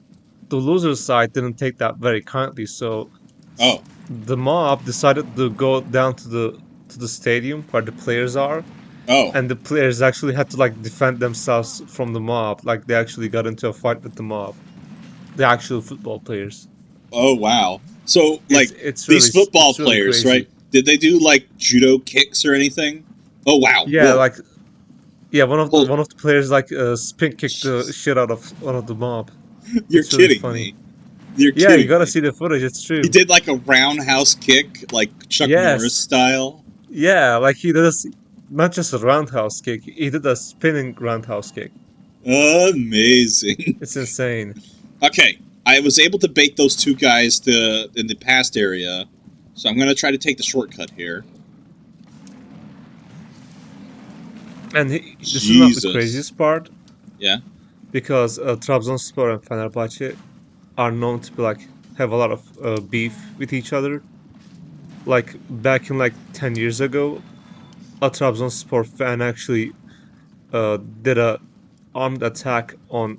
[SPEAKER 2] loser side didn't take that very kindly, so the mob decided to go down to the stadium where the players are. And the players actually had to like defend themselves from the mob. Like they actually got into a fight with the mob. The actual football players.
[SPEAKER 1] Oh wow. So like
[SPEAKER 2] it's
[SPEAKER 1] these
[SPEAKER 2] really,
[SPEAKER 1] football
[SPEAKER 2] it's really
[SPEAKER 1] players,
[SPEAKER 2] crazy.
[SPEAKER 1] right? Did they do like judo kicks or anything? Oh wow.
[SPEAKER 2] Yeah,
[SPEAKER 1] whoa.
[SPEAKER 2] like one of the players like spin kicked the shit out of one of the mob.
[SPEAKER 1] You're
[SPEAKER 2] it's really
[SPEAKER 1] kidding
[SPEAKER 2] funny.
[SPEAKER 1] me. You're
[SPEAKER 2] yeah,
[SPEAKER 1] kidding
[SPEAKER 2] you gotta
[SPEAKER 1] me.
[SPEAKER 2] see the footage. It's true.
[SPEAKER 1] He did like a roundhouse kick, like Chuck Norris style.
[SPEAKER 2] Yeah, like he does not just a roundhouse kick. He did a spinning roundhouse kick.
[SPEAKER 1] Amazing.
[SPEAKER 2] It's insane.
[SPEAKER 1] Okay, I was able to bait those two guys in the past area, so I'm gonna try to take the shortcut here.
[SPEAKER 2] And this is not the craziest part.
[SPEAKER 1] Yeah.
[SPEAKER 2] Because Trabzonspor and Fenerbahce are known to be like have a lot of beef with each other. Like back in like 10 years ago, a Trabzonspor fan actually did a armed attack on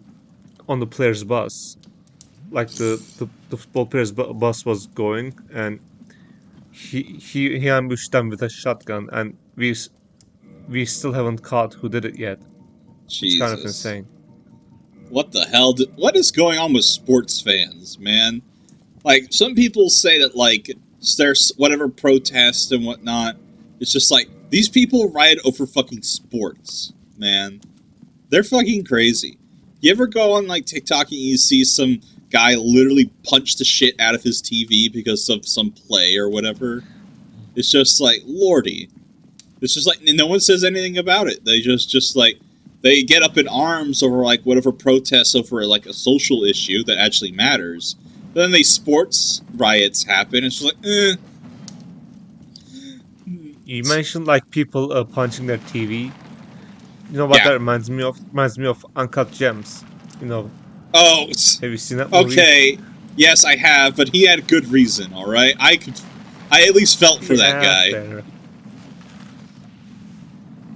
[SPEAKER 2] the player's bus. Like the football player's bus was going, and he ambushed them with a shotgun, and we still haven't caught who did it yet.
[SPEAKER 1] Jesus.
[SPEAKER 2] It's kind of insane.
[SPEAKER 1] What the hell? What is going on with sports fans, man? Like, some people say that, like, there's whatever protests and whatnot. It's just like, these people riot over fucking sports, man. They're fucking crazy. You ever go on, like, TikTok and you see some guy literally punch the shit out of his TV because of some play or whatever? It's just like, lordy. It's just like, no one says anything about it. They just like, they get up in arms over, like, whatever protests over, like, a social issue that actually matters. But then these sports riots happen, and it's just like, eh.
[SPEAKER 2] You mentioned, like, people punching their TV. You know what that reminds me of? Reminds me of Uncut Gems. You know.
[SPEAKER 1] Oh.
[SPEAKER 2] Have you seen that movie?
[SPEAKER 1] Okay. Yes, I have, but he had good reason, alright? I at least felt for that guy.
[SPEAKER 2] Fair.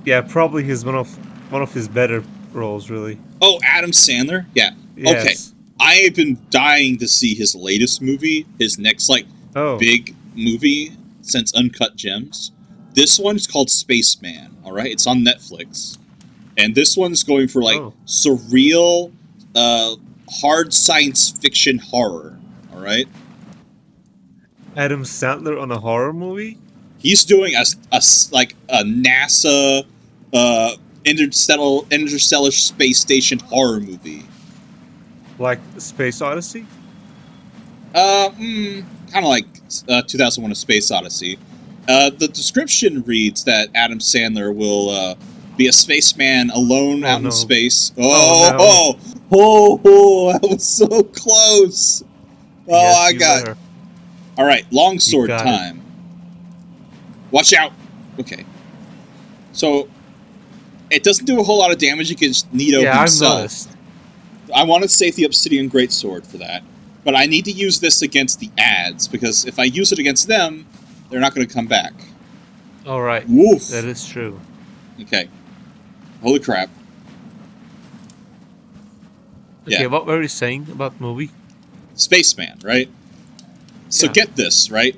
[SPEAKER 2] Yeah, probably he's one of his better roles, really.
[SPEAKER 1] Oh, Adam Sandler? Yeah.
[SPEAKER 2] Yes.
[SPEAKER 1] Okay. I've been dying to see his latest movie, his next, like, big movie since Uncut Gems. This one's called Spaceman, alright? It's on Netflix. And this one's going for, like, surreal, hard science fiction horror, alright?
[SPEAKER 2] Adam Sandler on a horror movie?
[SPEAKER 1] He's doing a NASA interstellar space station horror movie.
[SPEAKER 2] Like Space Odyssey?
[SPEAKER 1] Kind of like 2001: A Space Odyssey. The description reads that Adam Sandler will be a spaceman alone out in space. Oh, that was so close. Oh, yes, I got it. All right, longsword time. Watch out. Okay. So, it doesn't do a whole lot of damage against Nito himself.
[SPEAKER 2] I've noticed.
[SPEAKER 1] I want to save the Obsidian Greatsword for that. But I need to use this against the ads, because if I use it against them, they're not going to come back.
[SPEAKER 2] Alright.
[SPEAKER 1] Woof.
[SPEAKER 2] That is true.
[SPEAKER 1] Okay. Holy crap.
[SPEAKER 2] Okay, what were you saying about the movie?
[SPEAKER 1] Spaceman, right? So get this, right?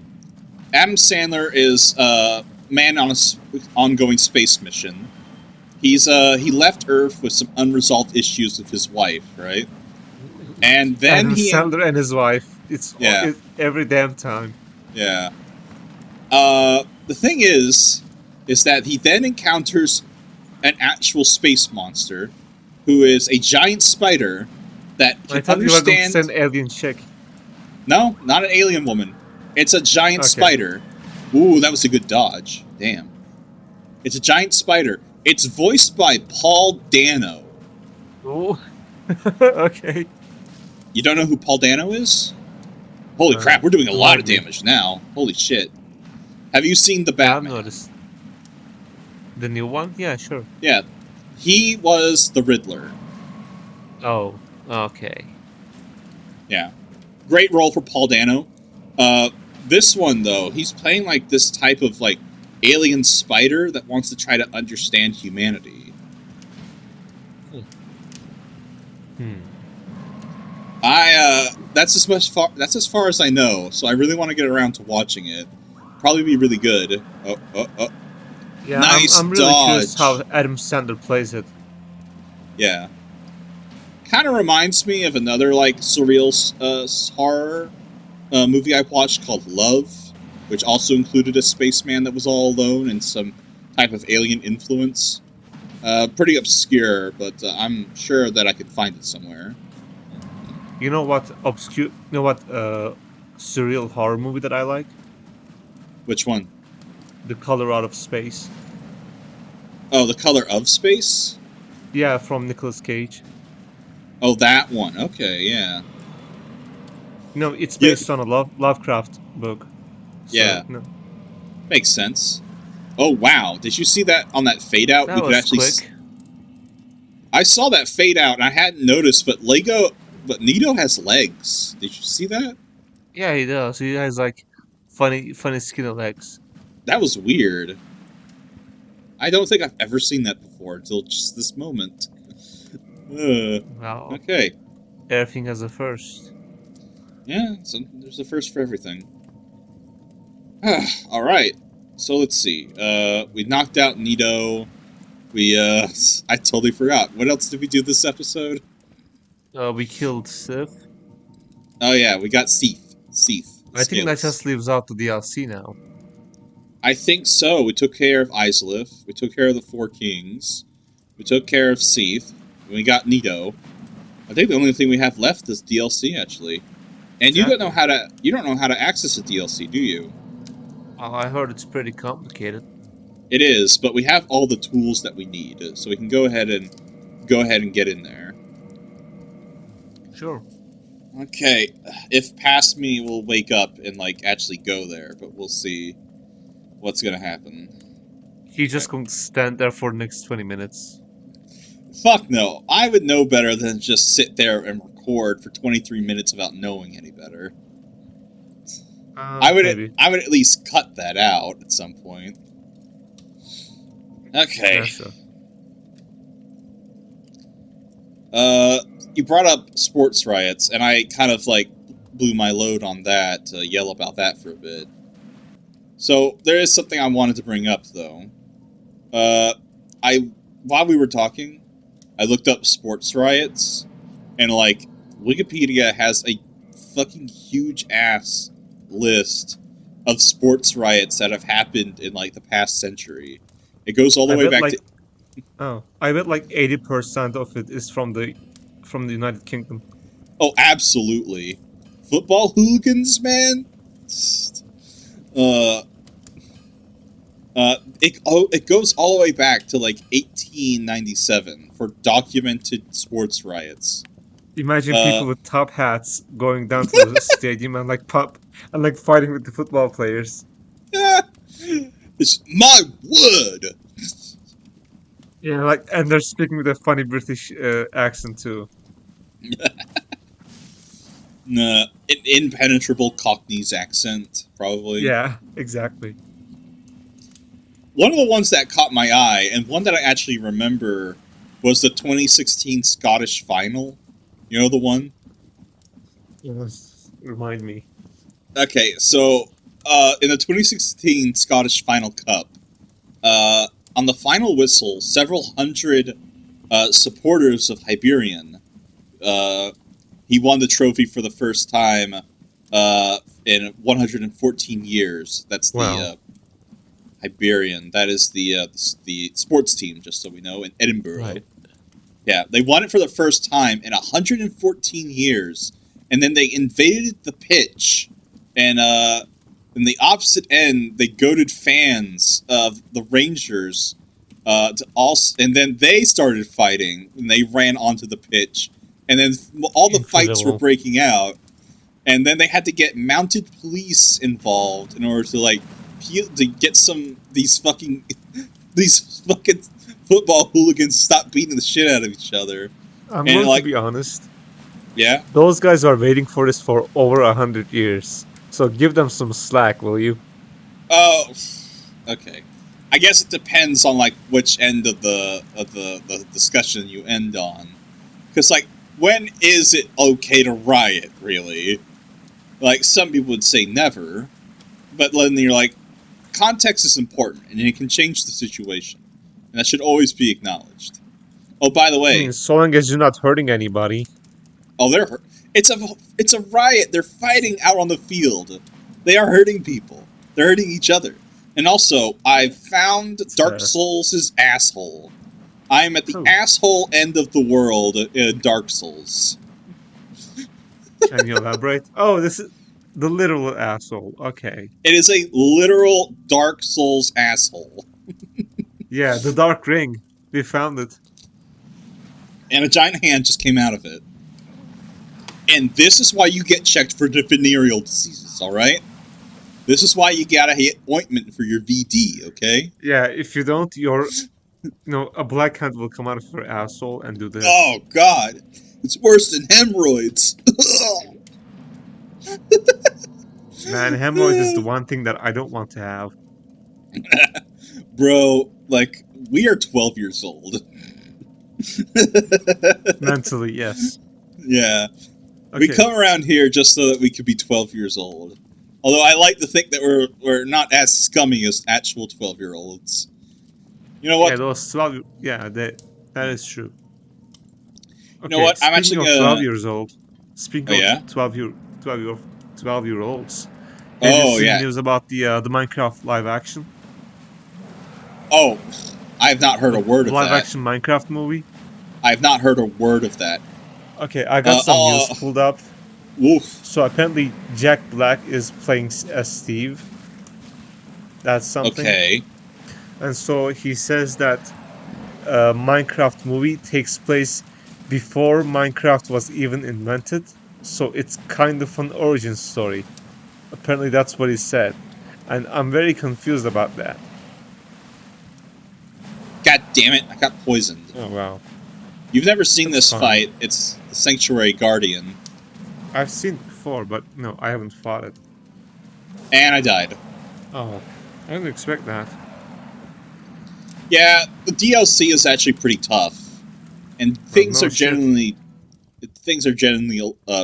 [SPEAKER 1] Adam Sandler is a man on ongoing space mission. He left Earth with some unresolved issues with his wife, right? And then
[SPEAKER 2] Adam Sandler and his wife. It's every damn time.
[SPEAKER 1] Yeah. The thing is that he then encounters an actual space monster, who is a giant spider that can
[SPEAKER 2] I thought
[SPEAKER 1] understand.
[SPEAKER 2] You were going to send alien chick.
[SPEAKER 1] No, not an alien woman. It's a giant spider. Ooh, that was a good dodge. Damn. It's a giant spider. It's voiced by Paul Dano.
[SPEAKER 2] Oh. Okay.
[SPEAKER 1] You don't know who Paul Dano is? Holy crap, we're doing a lot of damage now. Holy shit. Have you seen the Batman?
[SPEAKER 2] I've noticed. The new one? Yeah, sure.
[SPEAKER 1] Yeah. He was the Riddler.
[SPEAKER 2] Oh, okay.
[SPEAKER 1] Yeah. Great role for Paul Dano. This one, though, he's playing like this type of like alien spider that wants to try to understand humanity. That's as far as I know, so I really want to get around to watching it. Probably be really good.
[SPEAKER 2] Yeah,
[SPEAKER 1] nice
[SPEAKER 2] I'm really
[SPEAKER 1] dodge.
[SPEAKER 2] curious how Adam Sandler plays it.
[SPEAKER 1] Yeah. Kind of reminds me of another like surreal horror movie I watched called Love, which also included a spaceman that was all alone and some type of alien influence. Pretty obscure, but I'm sure that I could find it somewhere.
[SPEAKER 2] You know what surreal horror movie that I like?
[SPEAKER 1] Which one?
[SPEAKER 2] The Color Out of Space.
[SPEAKER 1] Oh, The Color of Space?
[SPEAKER 2] Yeah, from Nicolas Cage.
[SPEAKER 1] Oh, that one. Okay, yeah.
[SPEAKER 2] No, it's based on a Lovecraft book. So,
[SPEAKER 1] yeah.
[SPEAKER 2] No.
[SPEAKER 1] Makes sense. Oh, wow. Did you see that on that fade out?
[SPEAKER 2] That was quick.
[SPEAKER 1] I saw that fade out and I hadn't noticed, but Nito has legs. Did you see that?
[SPEAKER 2] Yeah, he does. He has like funny skinny legs.
[SPEAKER 1] That was weird. I don't think I've ever seen that before until just this moment.
[SPEAKER 2] Wow.
[SPEAKER 1] Okay.
[SPEAKER 2] Everything has a first.
[SPEAKER 1] Yeah, so there's a first for everything. Alright. So let's see. We knocked out Nito. I totally forgot. What else did we do this episode?
[SPEAKER 2] We killed Sith.
[SPEAKER 1] Oh yeah, we got Seath.
[SPEAKER 2] I think that just leaves out the DLC now.
[SPEAKER 1] I think so. We took care of Islith. We took care of the Four Kings. We took care of Seath. We got Nito. I think the only thing we have left is DLC, actually. And exactly. You don't know how to access the DLC, do you?
[SPEAKER 2] I heard it's pretty complicated.
[SPEAKER 1] It is, but we have all the tools that we need, so we can go ahead and get in there.
[SPEAKER 2] Sure.
[SPEAKER 1] Okay, if past me will wake up and like actually go there, but we'll see what's gonna happen.
[SPEAKER 2] He's just going to stand there for the next 20 minutes.
[SPEAKER 1] Fuck no. I would know better than just sit there and record for 23 minutes without knowing any better. I would at least cut that out at some point. Okay.
[SPEAKER 2] Yeah, sure.
[SPEAKER 1] You brought up sports riots, and I kind of like blew my load on that to yell about that for a bit. So there is something I wanted to bring up though. While we were talking, I looked up sports riots, and like Wikipedia has a fucking huge ass list of sports riots that have happened in like the past century. It goes all the way back to.
[SPEAKER 2] Oh, I bet like 80% of it is from the United Kingdom.
[SPEAKER 1] Oh, absolutely. Football hooligans, man. It goes all the way back to like 1897 for documented sports riots.
[SPEAKER 2] Imagine people with top hats going down to the stadium and like fighting with the football players.
[SPEAKER 1] Yeah, it's my word.
[SPEAKER 2] Yeah, like, and they're speaking with a funny British accent too.
[SPEAKER 1] Nah, an impenetrable Cockney's accent, probably.
[SPEAKER 2] Yeah, exactly.
[SPEAKER 1] One of the ones that caught my eye, and one that I actually remember, was the 2016 Scottish final. You know the one?
[SPEAKER 2] Yes, remind me.
[SPEAKER 1] Okay, so in the 2016 Scottish Final Cup, on the final whistle, several hundred supporters of Hibernian, he won the trophy for the first time in 114 years. That's the Hibernian. That is the sports team, just so we know, in Edinburgh.
[SPEAKER 2] Right.
[SPEAKER 1] Yeah, they won it for the first time in 114 years, and then they invaded the pitch, and in the opposite end, they goaded fans of the Rangers to also, and then they started fighting, and they ran onto the pitch, and then all the fights were breaking out, and then they had to get mounted police involved in order to get these fucking football hooligans stop beating the shit out of each other.
[SPEAKER 2] I'm going to be honest.
[SPEAKER 1] Yeah?
[SPEAKER 2] Those guys are waiting for this for over 100 years. So give them some slack, will you?
[SPEAKER 1] Oh, okay. I guess it depends on which end of the discussion you end on. Because when is it okay to riot, really? Some people would say never, but then you're context is important, and it can change the situation. And that should always be acknowledged. Oh, by the way...
[SPEAKER 2] so long as you're not hurting anybody.
[SPEAKER 1] Oh, they're hurt. It's a riot. They're fighting out on the field. They are hurting people. They're hurting each other. And also, I've found Dark Souls' asshole. I am at the asshole end of the world in Dark Souls.
[SPEAKER 2] Can you elaborate? Oh, this is the literal asshole. Okay.
[SPEAKER 1] It is a literal Dark Souls asshole.
[SPEAKER 2] Yeah, the Dark Ring. We found it.
[SPEAKER 1] And a giant hand just came out of it. And this is why you get checked for venereal diseases, alright? This is why you gotta hit ointment for your VD, okay?
[SPEAKER 2] Yeah, if you don't, a black hand will come out of your asshole and do this.
[SPEAKER 1] Oh, God. It's worse than hemorrhoids.
[SPEAKER 2] Man, hemorrhoids is the one thing that I don't want to have.
[SPEAKER 1] Bro, we are 12 years old.
[SPEAKER 2] Mentally, yes.
[SPEAKER 1] Yeah. Okay. We come around here just so that we could be 12 years old. Although I like to think that we're not as scummy as actual 12-year-olds. You know what?
[SPEAKER 2] Yeah, those 12... Yeah, that is true. Okay,
[SPEAKER 1] you know what? I'm actually
[SPEAKER 2] 12 years old. Speaking of 12-year-olds. Have you seen news about the Minecraft live action?
[SPEAKER 1] Oh, I have not heard a word of that.
[SPEAKER 2] Live action Minecraft movie?
[SPEAKER 1] I have not heard a word of that.
[SPEAKER 2] Okay, I got some news pulled up.
[SPEAKER 1] Woof.
[SPEAKER 2] So apparently Jack Black is playing as Steve. That's something.
[SPEAKER 1] Okay.
[SPEAKER 2] And so he says that Minecraft movie takes place before Minecraft was even invented. So it's kind of an origin story. Apparently that's what he said. And I'm very confused about that.
[SPEAKER 1] God damn it, I got poisoned.
[SPEAKER 2] Oh, wow.
[SPEAKER 1] You've never seen this fight. It's the Sanctuary Guardian.
[SPEAKER 2] I've seen it before, but no, I haven't fought it.
[SPEAKER 1] And I died.
[SPEAKER 2] Oh, I didn't expect that.
[SPEAKER 1] Yeah, the DLC is actually pretty tough. And things are generally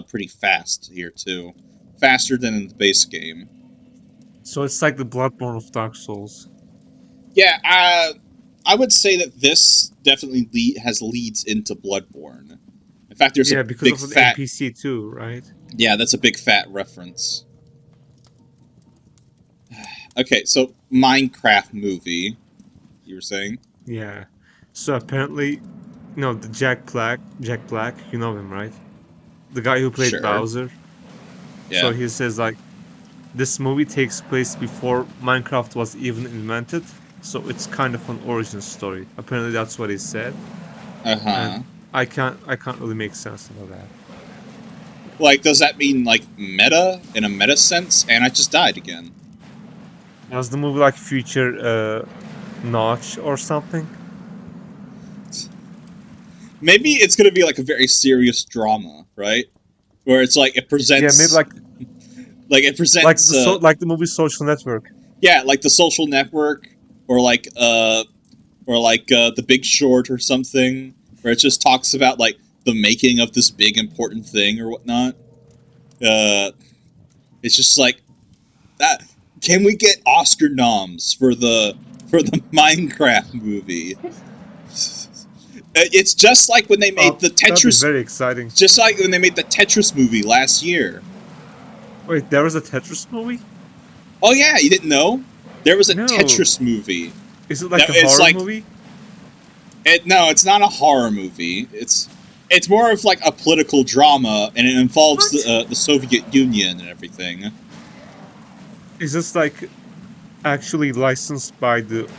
[SPEAKER 1] pretty fast here, too. Faster than in the base game.
[SPEAKER 2] So it's like the Bloodborne of Dark Souls.
[SPEAKER 1] Yeah, I would say that this definitely leads into Bloodborne. In fact, there's a big
[SPEAKER 2] of
[SPEAKER 1] fat
[SPEAKER 2] the NPC too, right?
[SPEAKER 1] Yeah, that's a big fat reference. Okay, so Minecraft movie, you were saying?
[SPEAKER 2] Yeah. So apparently, the Jack Black, you know him, right? The guy who played Bowser.
[SPEAKER 1] Yeah.
[SPEAKER 2] So he says this movie takes place before Minecraft was even invented. So it's kind of an origin story. Apparently that's what he said.
[SPEAKER 1] Uh-huh.
[SPEAKER 2] I can't really make sense of that.
[SPEAKER 1] Does that mean meta in a meta sense? And I just died again.
[SPEAKER 2] Was the movie future Notch or something?
[SPEAKER 1] Maybe it's gonna be a very serious drama, right? Where it's it presents.
[SPEAKER 2] Yeah, maybe
[SPEAKER 1] it presents
[SPEAKER 2] the movie Social Network.
[SPEAKER 1] Yeah, The Social Network. Or The Big Short or something, where it just talks about the making of this big important thing or whatnot. It's just that Can we get Oscar noms for the Minecraft movie? It's just like when they made the Tetris.
[SPEAKER 2] That'd be very exciting.
[SPEAKER 1] Just like when they made the Tetris movie last year.
[SPEAKER 2] Wait, there was a Tetris movie?
[SPEAKER 1] Oh yeah, you didn't know? There was a
[SPEAKER 2] No.
[SPEAKER 1] Tetris movie.
[SPEAKER 2] Is it like a horror movie?
[SPEAKER 1] No, it's not a horror movie. It's more of like a political drama, and it involves the Soviet Union and everything.
[SPEAKER 2] Is this like actually licensed by the,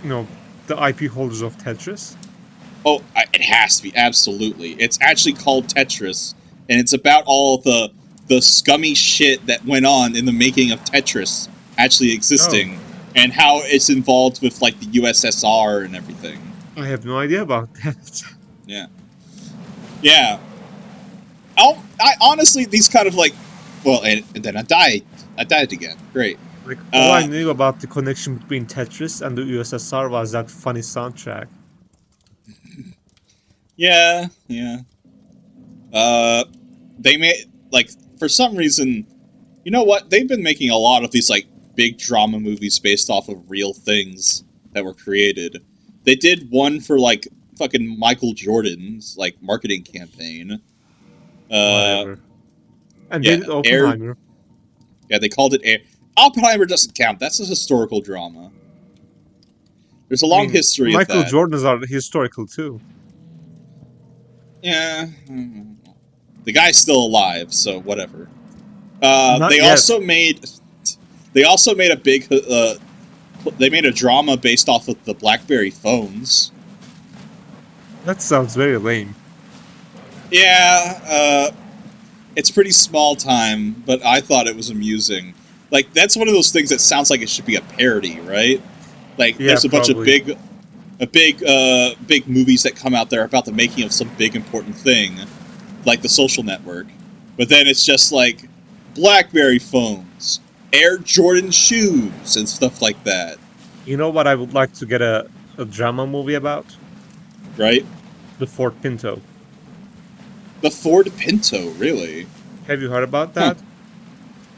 [SPEAKER 2] the IP holders of Tetris?
[SPEAKER 1] Oh, it has to be, absolutely. It's actually called Tetris, and it's about all the scummy shit that went on in the making of Tetris actually existing, and how it's involved with like the USSR and everything.
[SPEAKER 2] I have no idea about that.
[SPEAKER 1] Yeah. Yeah. I honestly, these kind of like, well, and then I died again. Great.
[SPEAKER 2] Like, all I knew about the connection between Tetris and the USSR was that funny soundtrack.
[SPEAKER 1] Yeah. They made, like, for some reason, you know what? They've been making a lot of these, like, big drama movies based off of real things that were created. They did one for, like, fucking Michael Jordan's, like, marketing campaign.
[SPEAKER 2] Whatever. And they did Oppenheimer.
[SPEAKER 1] Yeah, they called it Oppenheimer doesn't count. That's a historical drama. There's a long history of that.
[SPEAKER 2] Michael Jordan's are historical, too.
[SPEAKER 1] Yeah. The guy's still alive, so whatever. They also made a big they made a drama based off of the BlackBerry phones.
[SPEAKER 2] That sounds very lame.
[SPEAKER 1] Yeah, it's pretty small time, but I thought it was amusing. Like, that's one of those things that sounds like it should be a parody, right? Like,
[SPEAKER 2] yeah,
[SPEAKER 1] there's a bunch of big movies that come out there about the making of some big important thing, like The Social Network. But then it's just like BlackBerry phones, Air Jordan shoes, and stuff like that.
[SPEAKER 2] You know what I would like to get a drama movie about?
[SPEAKER 1] Right?
[SPEAKER 2] The Ford Pinto.
[SPEAKER 1] The Ford Pinto, really?
[SPEAKER 2] Have you heard about that?
[SPEAKER 1] Huh.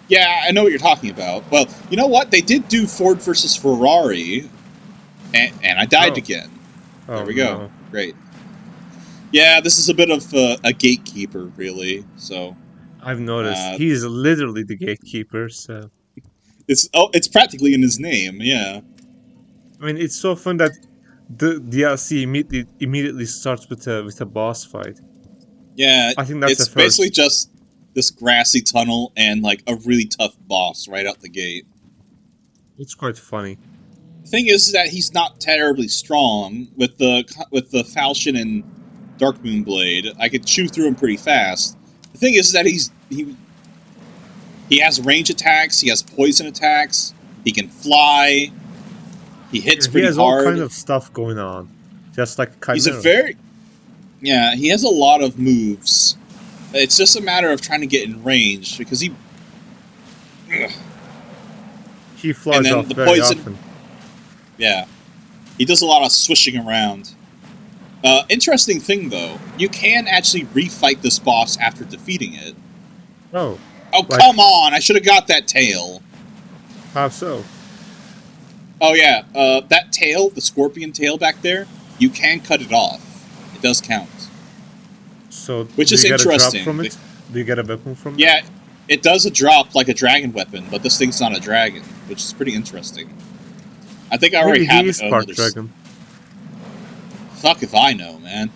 [SPEAKER 1] Yeah, I know what you're talking about. Well, you know what? They did do Ford versus Ferrari, and I died again. There we go.
[SPEAKER 2] No.
[SPEAKER 1] Great. Yeah, this is a bit of a gatekeeper, really. So
[SPEAKER 2] I've noticed he's literally the gatekeeper. So
[SPEAKER 1] it's practically in his name. Yeah.
[SPEAKER 2] I mean, it's so fun that the DLC immediately starts with a boss fight.
[SPEAKER 1] Yeah,
[SPEAKER 2] I think that's
[SPEAKER 1] it's basically just this grassy tunnel and like a really tough boss right out the gate.
[SPEAKER 2] It's quite funny.
[SPEAKER 1] The thing is that he's not terribly strong with the falchion and Dark Moon Blade. I could chew through him pretty fast. The thing is that he has range attacks. He has poison attacks. He can fly. He hits pretty hard.
[SPEAKER 2] He has all kind of stuff going on, just like Chimera.
[SPEAKER 1] He has a lot of moves. It's just a matter of trying to get in range because he
[SPEAKER 2] flies off very often.
[SPEAKER 1] Yeah, he does a lot of swishing around. Interesting thing though, you can actually refight this boss after defeating it.
[SPEAKER 2] Oh,
[SPEAKER 1] come on! I should have got that tail.
[SPEAKER 2] How so?
[SPEAKER 1] Oh yeah, that tail, the scorpion tail back there, you can cut it off. It does count.
[SPEAKER 2] So,
[SPEAKER 1] which is interesting.
[SPEAKER 2] From it? Do you get a weapon from it?
[SPEAKER 1] Yeah, it does a drop like a dragon weapon, but this thing's not a dragon, which is pretty interesting. I think I already have it.
[SPEAKER 2] Maybe part dragon.
[SPEAKER 1] Fuck if I know, man.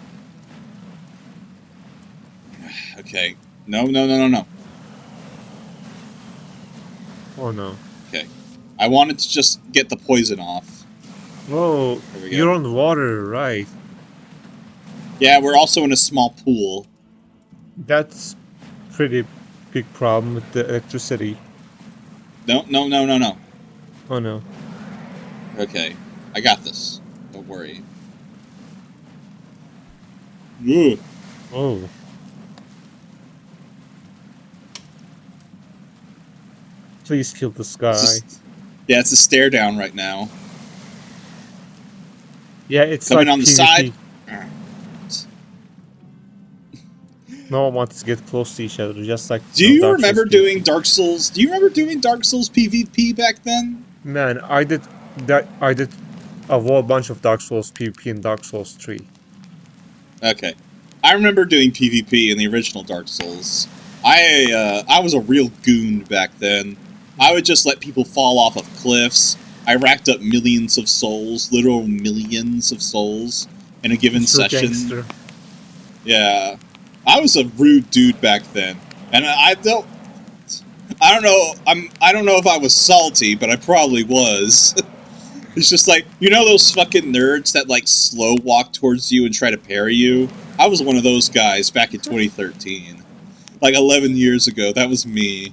[SPEAKER 1] Okay. No.
[SPEAKER 2] Oh no.
[SPEAKER 1] Okay. I wanted to just get the poison off.
[SPEAKER 2] Oh, you're on water, right?
[SPEAKER 1] Yeah, we're also in a small pool.
[SPEAKER 2] That's pretty big problem with the electricity.
[SPEAKER 1] No.
[SPEAKER 2] Oh no.
[SPEAKER 1] Okay, I got this. Don't worry. Ooh.
[SPEAKER 2] Oh. Please kill this guy.
[SPEAKER 1] It's a stare down right now.
[SPEAKER 2] Yeah, it's
[SPEAKER 1] coming
[SPEAKER 2] like
[SPEAKER 1] on the
[SPEAKER 2] PvP.
[SPEAKER 1] side.
[SPEAKER 2] No one wants to get close to each other, just like
[SPEAKER 1] Do you
[SPEAKER 2] Dark
[SPEAKER 1] remember
[SPEAKER 2] Souls
[SPEAKER 1] doing
[SPEAKER 2] PvP.
[SPEAKER 1] Dark Souls? Do you remember doing Dark Souls PvP back then?
[SPEAKER 2] Man, I did that. I did a whole bunch of Dark Souls PvP in Dark Souls 3.
[SPEAKER 1] Okay, I remember doing PvP in the original Dark Souls. I was a real goon back then. I would just let people fall off of cliffs. I racked up millions of souls, literal millions of souls, in a given session.
[SPEAKER 2] Gangster.
[SPEAKER 1] Yeah, I was a rude dude back then, and I don't know. I don't know if I was salty, but I probably was. It's just like, you know those fucking nerds that like slow walk towards you and try to parry you? I was one of those guys back in 2013, like 11 years ago. That was me.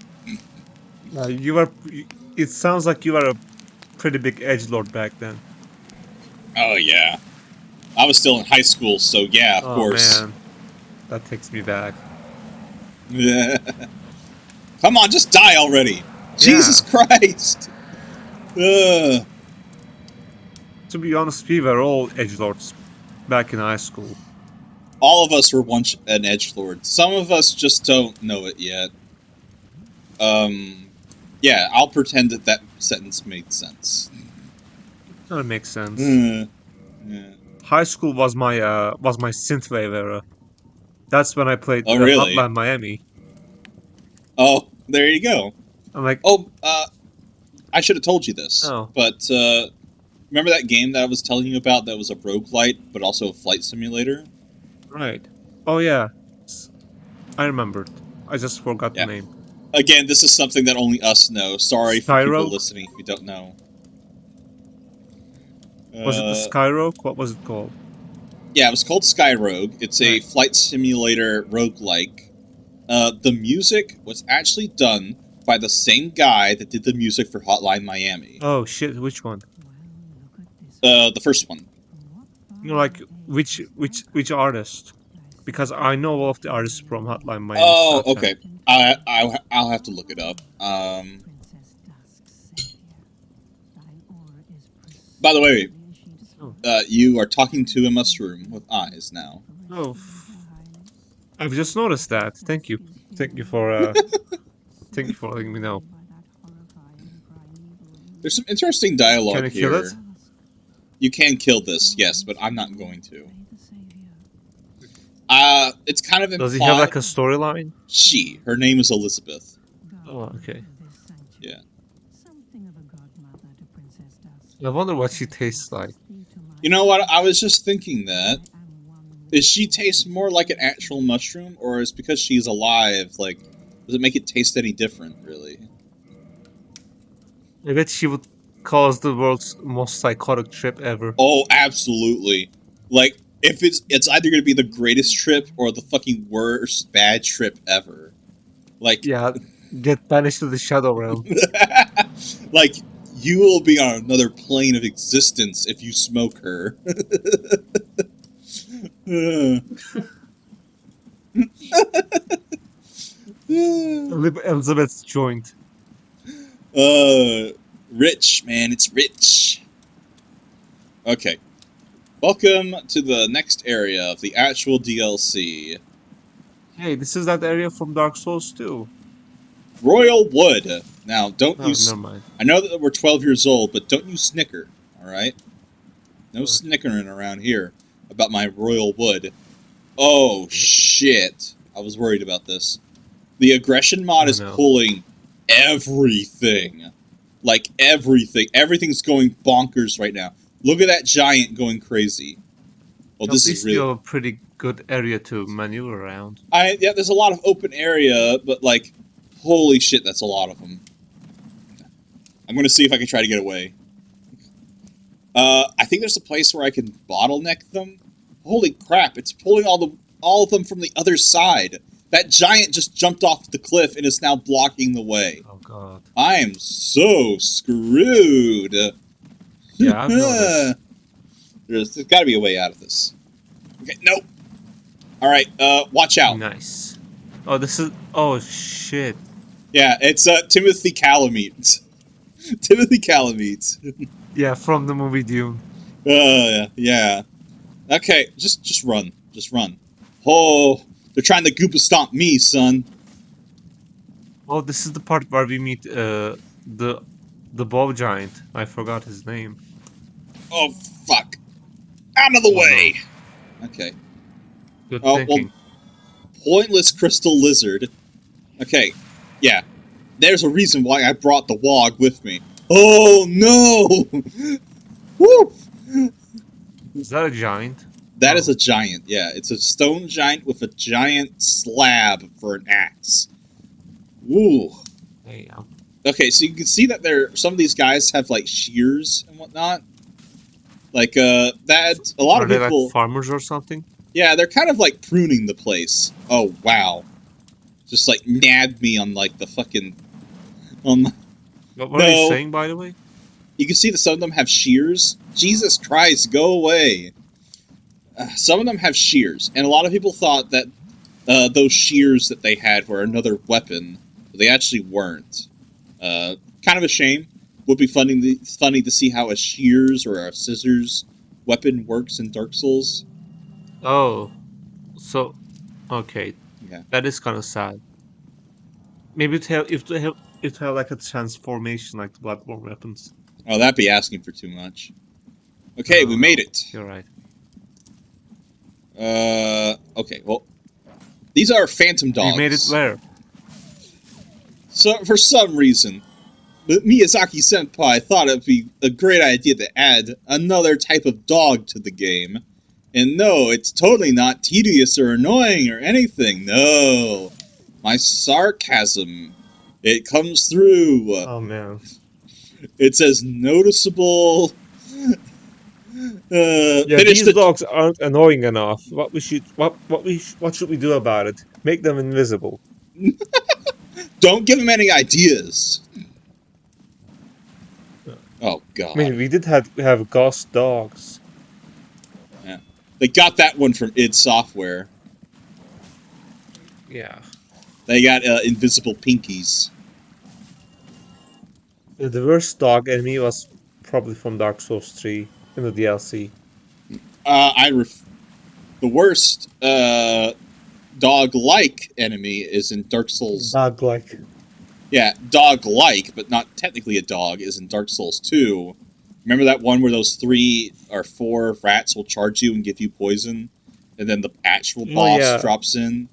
[SPEAKER 2] You were. It sounds like you were a pretty big edgelord back then.
[SPEAKER 1] Oh yeah, I was still in high school, so yeah, of course.
[SPEAKER 2] Man, that takes me back.
[SPEAKER 1] Come on, just die already! Yeah. Jesus Christ!
[SPEAKER 2] To be honest, we were all edgelords back in high school.
[SPEAKER 1] All of us were once an edgelord. Some of us just don't know it yet. Yeah, I'll pretend that that sentence made sense.
[SPEAKER 2] That makes sense.
[SPEAKER 1] Yeah.
[SPEAKER 2] High school was my synthwave era. That's when I played
[SPEAKER 1] really?
[SPEAKER 2] Hotline Miami.
[SPEAKER 1] Oh, there you go.
[SPEAKER 2] I'm like,
[SPEAKER 1] I should have told you this.
[SPEAKER 2] Oh.
[SPEAKER 1] But remember that game that I was telling you about that was a roguelite, but also a flight simulator?
[SPEAKER 2] Right. Oh yeah, I remembered. I just forgot the name.
[SPEAKER 1] Again, this is something that only us know. Sorry for people listening if you don't know.
[SPEAKER 2] Was it the Skyrogue? What was it called?
[SPEAKER 1] Yeah, it was called Skyrogue. It's a flight simulator roguelike. The music was actually done by the same guy that did the music for Hotline Miami.
[SPEAKER 2] Oh shit, which one?
[SPEAKER 1] The first one.
[SPEAKER 2] You know, like which artist? Because I know all of the artists from Hotline Miami.
[SPEAKER 1] Oh, okay. I'll have to look it up. By the way, you are talking to a mushroom with eyes now.
[SPEAKER 2] Oh, I've just noticed that. Thank you. Thank you for thank you for letting me know.
[SPEAKER 1] There's some interesting dialogue here.
[SPEAKER 2] Can you kill it?
[SPEAKER 1] You can kill this, yes, but I'm not going to. It's kind of implied.
[SPEAKER 2] Does he have like a storyline?
[SPEAKER 1] Her name is Elizabeth.
[SPEAKER 2] Oh, okay.
[SPEAKER 1] Yeah.
[SPEAKER 2] I wonder what she tastes like.
[SPEAKER 1] You know what? I was just thinking that. Does she taste more like an actual mushroom, or is because she's alive, like, does it make it taste any different, really?
[SPEAKER 2] I bet she would cause the world's most psychotic trip ever.
[SPEAKER 1] Oh, absolutely. Like, if it's either going to be the greatest trip or the fucking worst bad trip ever. Like,
[SPEAKER 2] yeah, get banished to the Shadow Realm.
[SPEAKER 1] Like, you will be on another plane of existence if you smoke her.
[SPEAKER 2] Elizabeth's joint.
[SPEAKER 1] Rich, man, it's rich. Okay. Welcome to the next area of the actual DLC.
[SPEAKER 2] Hey, this is that area from Dark Souls 2.
[SPEAKER 1] Royal Wood. Now, don't you...
[SPEAKER 2] Never mind.
[SPEAKER 1] I know that we're 12 years old, but don't you snicker, alright? No snickering around here about my Royal Wood. Oh, shit. I was worried about this. The aggression mod is pulling everything. Like, everything. Everything's going bonkers right now. Look at that giant going crazy. Well, this is really...
[SPEAKER 2] you have a pretty good area to maneuver around.
[SPEAKER 1] Yeah, there's a lot of open area, but, like, holy shit, that's a lot of them. I'm gonna see if I can try to get away. I think there's a place where I can bottleneck them. Holy crap, it's pulling all of them from the other side. That giant just jumped off the cliff and is now blocking the way.
[SPEAKER 2] Oh god.
[SPEAKER 1] I am so screwed.
[SPEAKER 2] Yeah, I've noticed.
[SPEAKER 1] There's gotta be a way out of this. Okay, nope. Alright, watch out.
[SPEAKER 2] Nice. Oh, this is... Oh, shit.
[SPEAKER 1] Yeah, it's, Timothy Chalamet. Timothy Chalamet.
[SPEAKER 2] Yeah, from the movie Dune.
[SPEAKER 1] Yeah. Okay, just run. Just run. Oh, They're trying to Goopa stomp me, son.
[SPEAKER 2] Oh, this is the part where we meet the bow giant. I forgot his name.
[SPEAKER 1] Oh, fuck. Out of the
[SPEAKER 2] Oh,
[SPEAKER 1] way!
[SPEAKER 2] no.
[SPEAKER 1] Okay.
[SPEAKER 2] Good
[SPEAKER 1] Oh,
[SPEAKER 2] thinking.
[SPEAKER 1] well, pointless crystal lizard. Okay, yeah. There's a reason why I brought the wog with me. Oh, no! Woo!
[SPEAKER 2] Is that a giant?
[SPEAKER 1] That is a giant, yeah. It's a stone giant with a giant slab for an axe. Woo.
[SPEAKER 2] Yeah.
[SPEAKER 1] Okay, so you can see that some of these guys have, like, shears and whatnot. Like, that, a lot
[SPEAKER 2] Are
[SPEAKER 1] of
[SPEAKER 2] they
[SPEAKER 1] people...
[SPEAKER 2] like farmers or something?
[SPEAKER 1] Yeah, they're kind of, like, pruning the place. Oh, wow. Just, like, nabbed me on, like, the fucking... What
[SPEAKER 2] are you saying, by the way?
[SPEAKER 1] You can see that some of them have shears. Jesus Christ, go away. Some of them have shears, and a lot of people thought that those shears that they had were another weapon, but they actually weren't. Kind of a shame. Would be funny to see how a shears or a scissors weapon works in Dark Souls.
[SPEAKER 2] Oh, so okay,
[SPEAKER 1] Yeah,
[SPEAKER 2] that is kind of sad. Maybe if they have like a transformation like the Bloodborne weapons.
[SPEAKER 1] Oh, that'd be asking for too much. Okay, we made it.
[SPEAKER 2] You're right.
[SPEAKER 1] Okay, well, these are phantom dogs.
[SPEAKER 2] We made it where?
[SPEAKER 1] So, for some reason, Miyazaki-senpai thought it'd be a great idea to add another type of dog to the game. And no, it's totally not tedious or annoying or anything. No. My sarcasm, it comes through.
[SPEAKER 2] Oh, man.
[SPEAKER 1] It's as noticeable...
[SPEAKER 2] these dogs aren't annoying enough. What should we do about it? Make them invisible.
[SPEAKER 1] Don't give them any ideas. Oh, God.
[SPEAKER 2] I mean, we did have ghost dogs.
[SPEAKER 1] Yeah. They got that one from id Software.
[SPEAKER 2] Yeah.
[SPEAKER 1] They got invisible pinkies.
[SPEAKER 2] The worst dog enemy was probably from Dark Souls 3 in the DLC.
[SPEAKER 1] The worst dog-like enemy is in Dark Souls.
[SPEAKER 2] Dog-like.
[SPEAKER 1] Yeah, dog-like, but not technically a dog, is in Dark Souls 2. Remember that one where those 3 or 4 rats will charge you and give you poison? And then the actual boss drops in?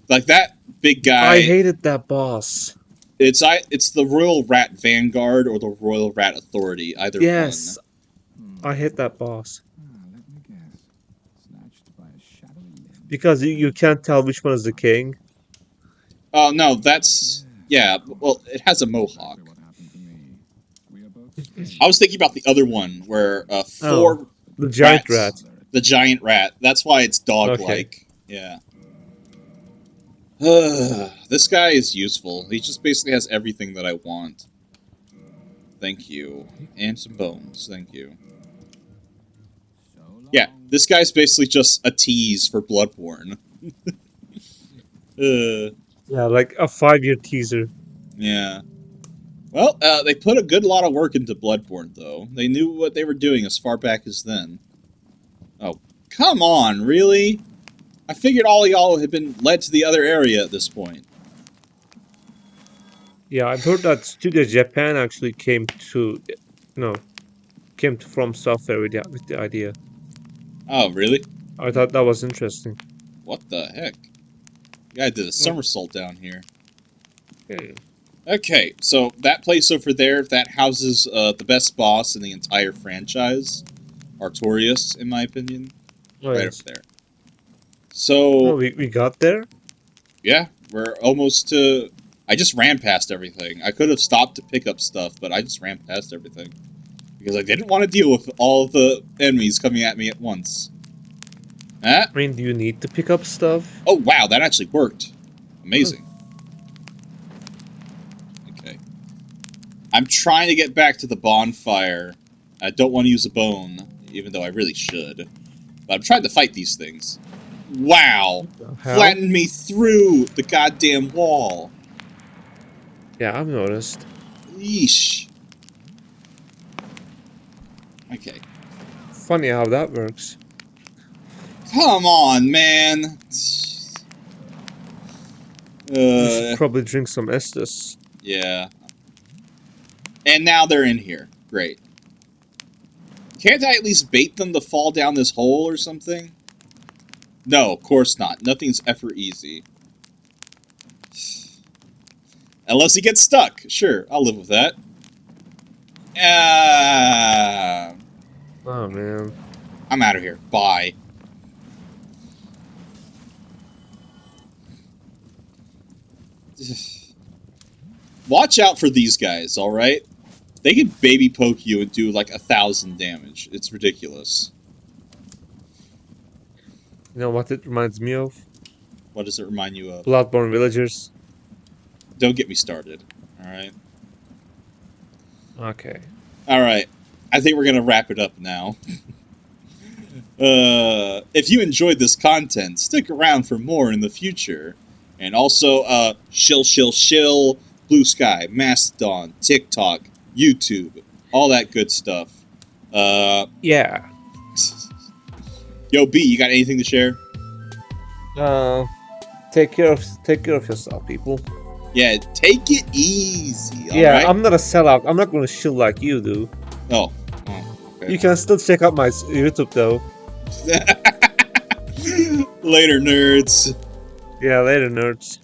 [SPEAKER 1] Like that big guy...
[SPEAKER 2] I hated that boss.
[SPEAKER 1] It's the Royal Rat Vanguard or the Royal Rat Authority, either one.
[SPEAKER 2] Yes, I hate that boss. Because you can't tell which one is the king.
[SPEAKER 1] Oh, no, that's... Yeah, well, it has a mohawk. I was thinking about the other one, where
[SPEAKER 2] the giant rat.
[SPEAKER 1] The giant rat. That's why it's dog-like. Okay. Yeah. This guy is useful. He just basically has everything that I want. Thank you. And some bones. Thank you. Yeah, this guy's basically just a tease for Bloodborne.
[SPEAKER 2] Yeah, like a 5-year teaser.
[SPEAKER 1] Yeah. Well, they put a lot of work into Bloodborne, though. They knew what they were doing as far back as then. Oh, come on, really? I figured all of y'all had been led to the other area at this point.
[SPEAKER 2] Yeah, I've heard that Studio Japan actually came from Software with the idea.
[SPEAKER 1] Oh, really?
[SPEAKER 2] I thought that was interesting.
[SPEAKER 1] What the heck? Guy did a somersault down here.
[SPEAKER 2] Okay.
[SPEAKER 1] Okay, so that place over there, that houses the best boss in the entire franchise. Artorias, in my opinion.
[SPEAKER 2] Oh,
[SPEAKER 1] right
[SPEAKER 2] yes.
[SPEAKER 1] over there. So...
[SPEAKER 2] Oh, we got there?
[SPEAKER 1] Yeah, we're almost to... I just ran past everything. I could have stopped to pick up stuff, but I just ran past everything. Because I didn't want to deal with all the enemies coming at me at once.
[SPEAKER 2] I mean, do you need to pick up stuff?
[SPEAKER 1] Oh, wow, that actually worked. Amazing. Okay. I'm trying to get back to the bonfire. I don't want to use a bone, even though I really should. But I'm trying to fight these things. Wow! Flattened me through the goddamn wall.
[SPEAKER 2] Yeah, I've noticed.
[SPEAKER 1] Yeesh. Okay.
[SPEAKER 2] Funny how that works.
[SPEAKER 1] Come on, man.
[SPEAKER 2] You should probably drink some Estus.
[SPEAKER 1] Yeah. And now they're in here. Great. Can't I at least bait them to fall down this hole or something? No, of course not. Nothing's ever easy. Unless he gets stuck. Sure, I'll live with that.
[SPEAKER 2] Oh, man.
[SPEAKER 1] I'm out of here. Bye. Watch out for these guys, alright? They can baby poke you and do like 1,000 damage. It's ridiculous.
[SPEAKER 2] You know what it reminds me of?
[SPEAKER 1] What does it remind you of?
[SPEAKER 2] Bloodborne Villagers.
[SPEAKER 1] Don't get me started, alright?
[SPEAKER 2] Okay.
[SPEAKER 1] Alright. I think we're gonna wrap it up now. If you enjoyed this content, stick around for more in the future. And also, shill, Blue Sky, Mastodon, TikTok, YouTube, all that good stuff.
[SPEAKER 2] Yeah.
[SPEAKER 1] Yo, B, you got anything to share?
[SPEAKER 2] Take care of yourself, people.
[SPEAKER 1] Yeah, take it easy.
[SPEAKER 2] Yeah,
[SPEAKER 1] right?
[SPEAKER 2] I'm not a sellout. I'm not gonna shill like you do.
[SPEAKER 1] Oh. Okay.
[SPEAKER 2] You can still check out my YouTube though.
[SPEAKER 1] Later, nerds.
[SPEAKER 2] Yeah, later, nerds.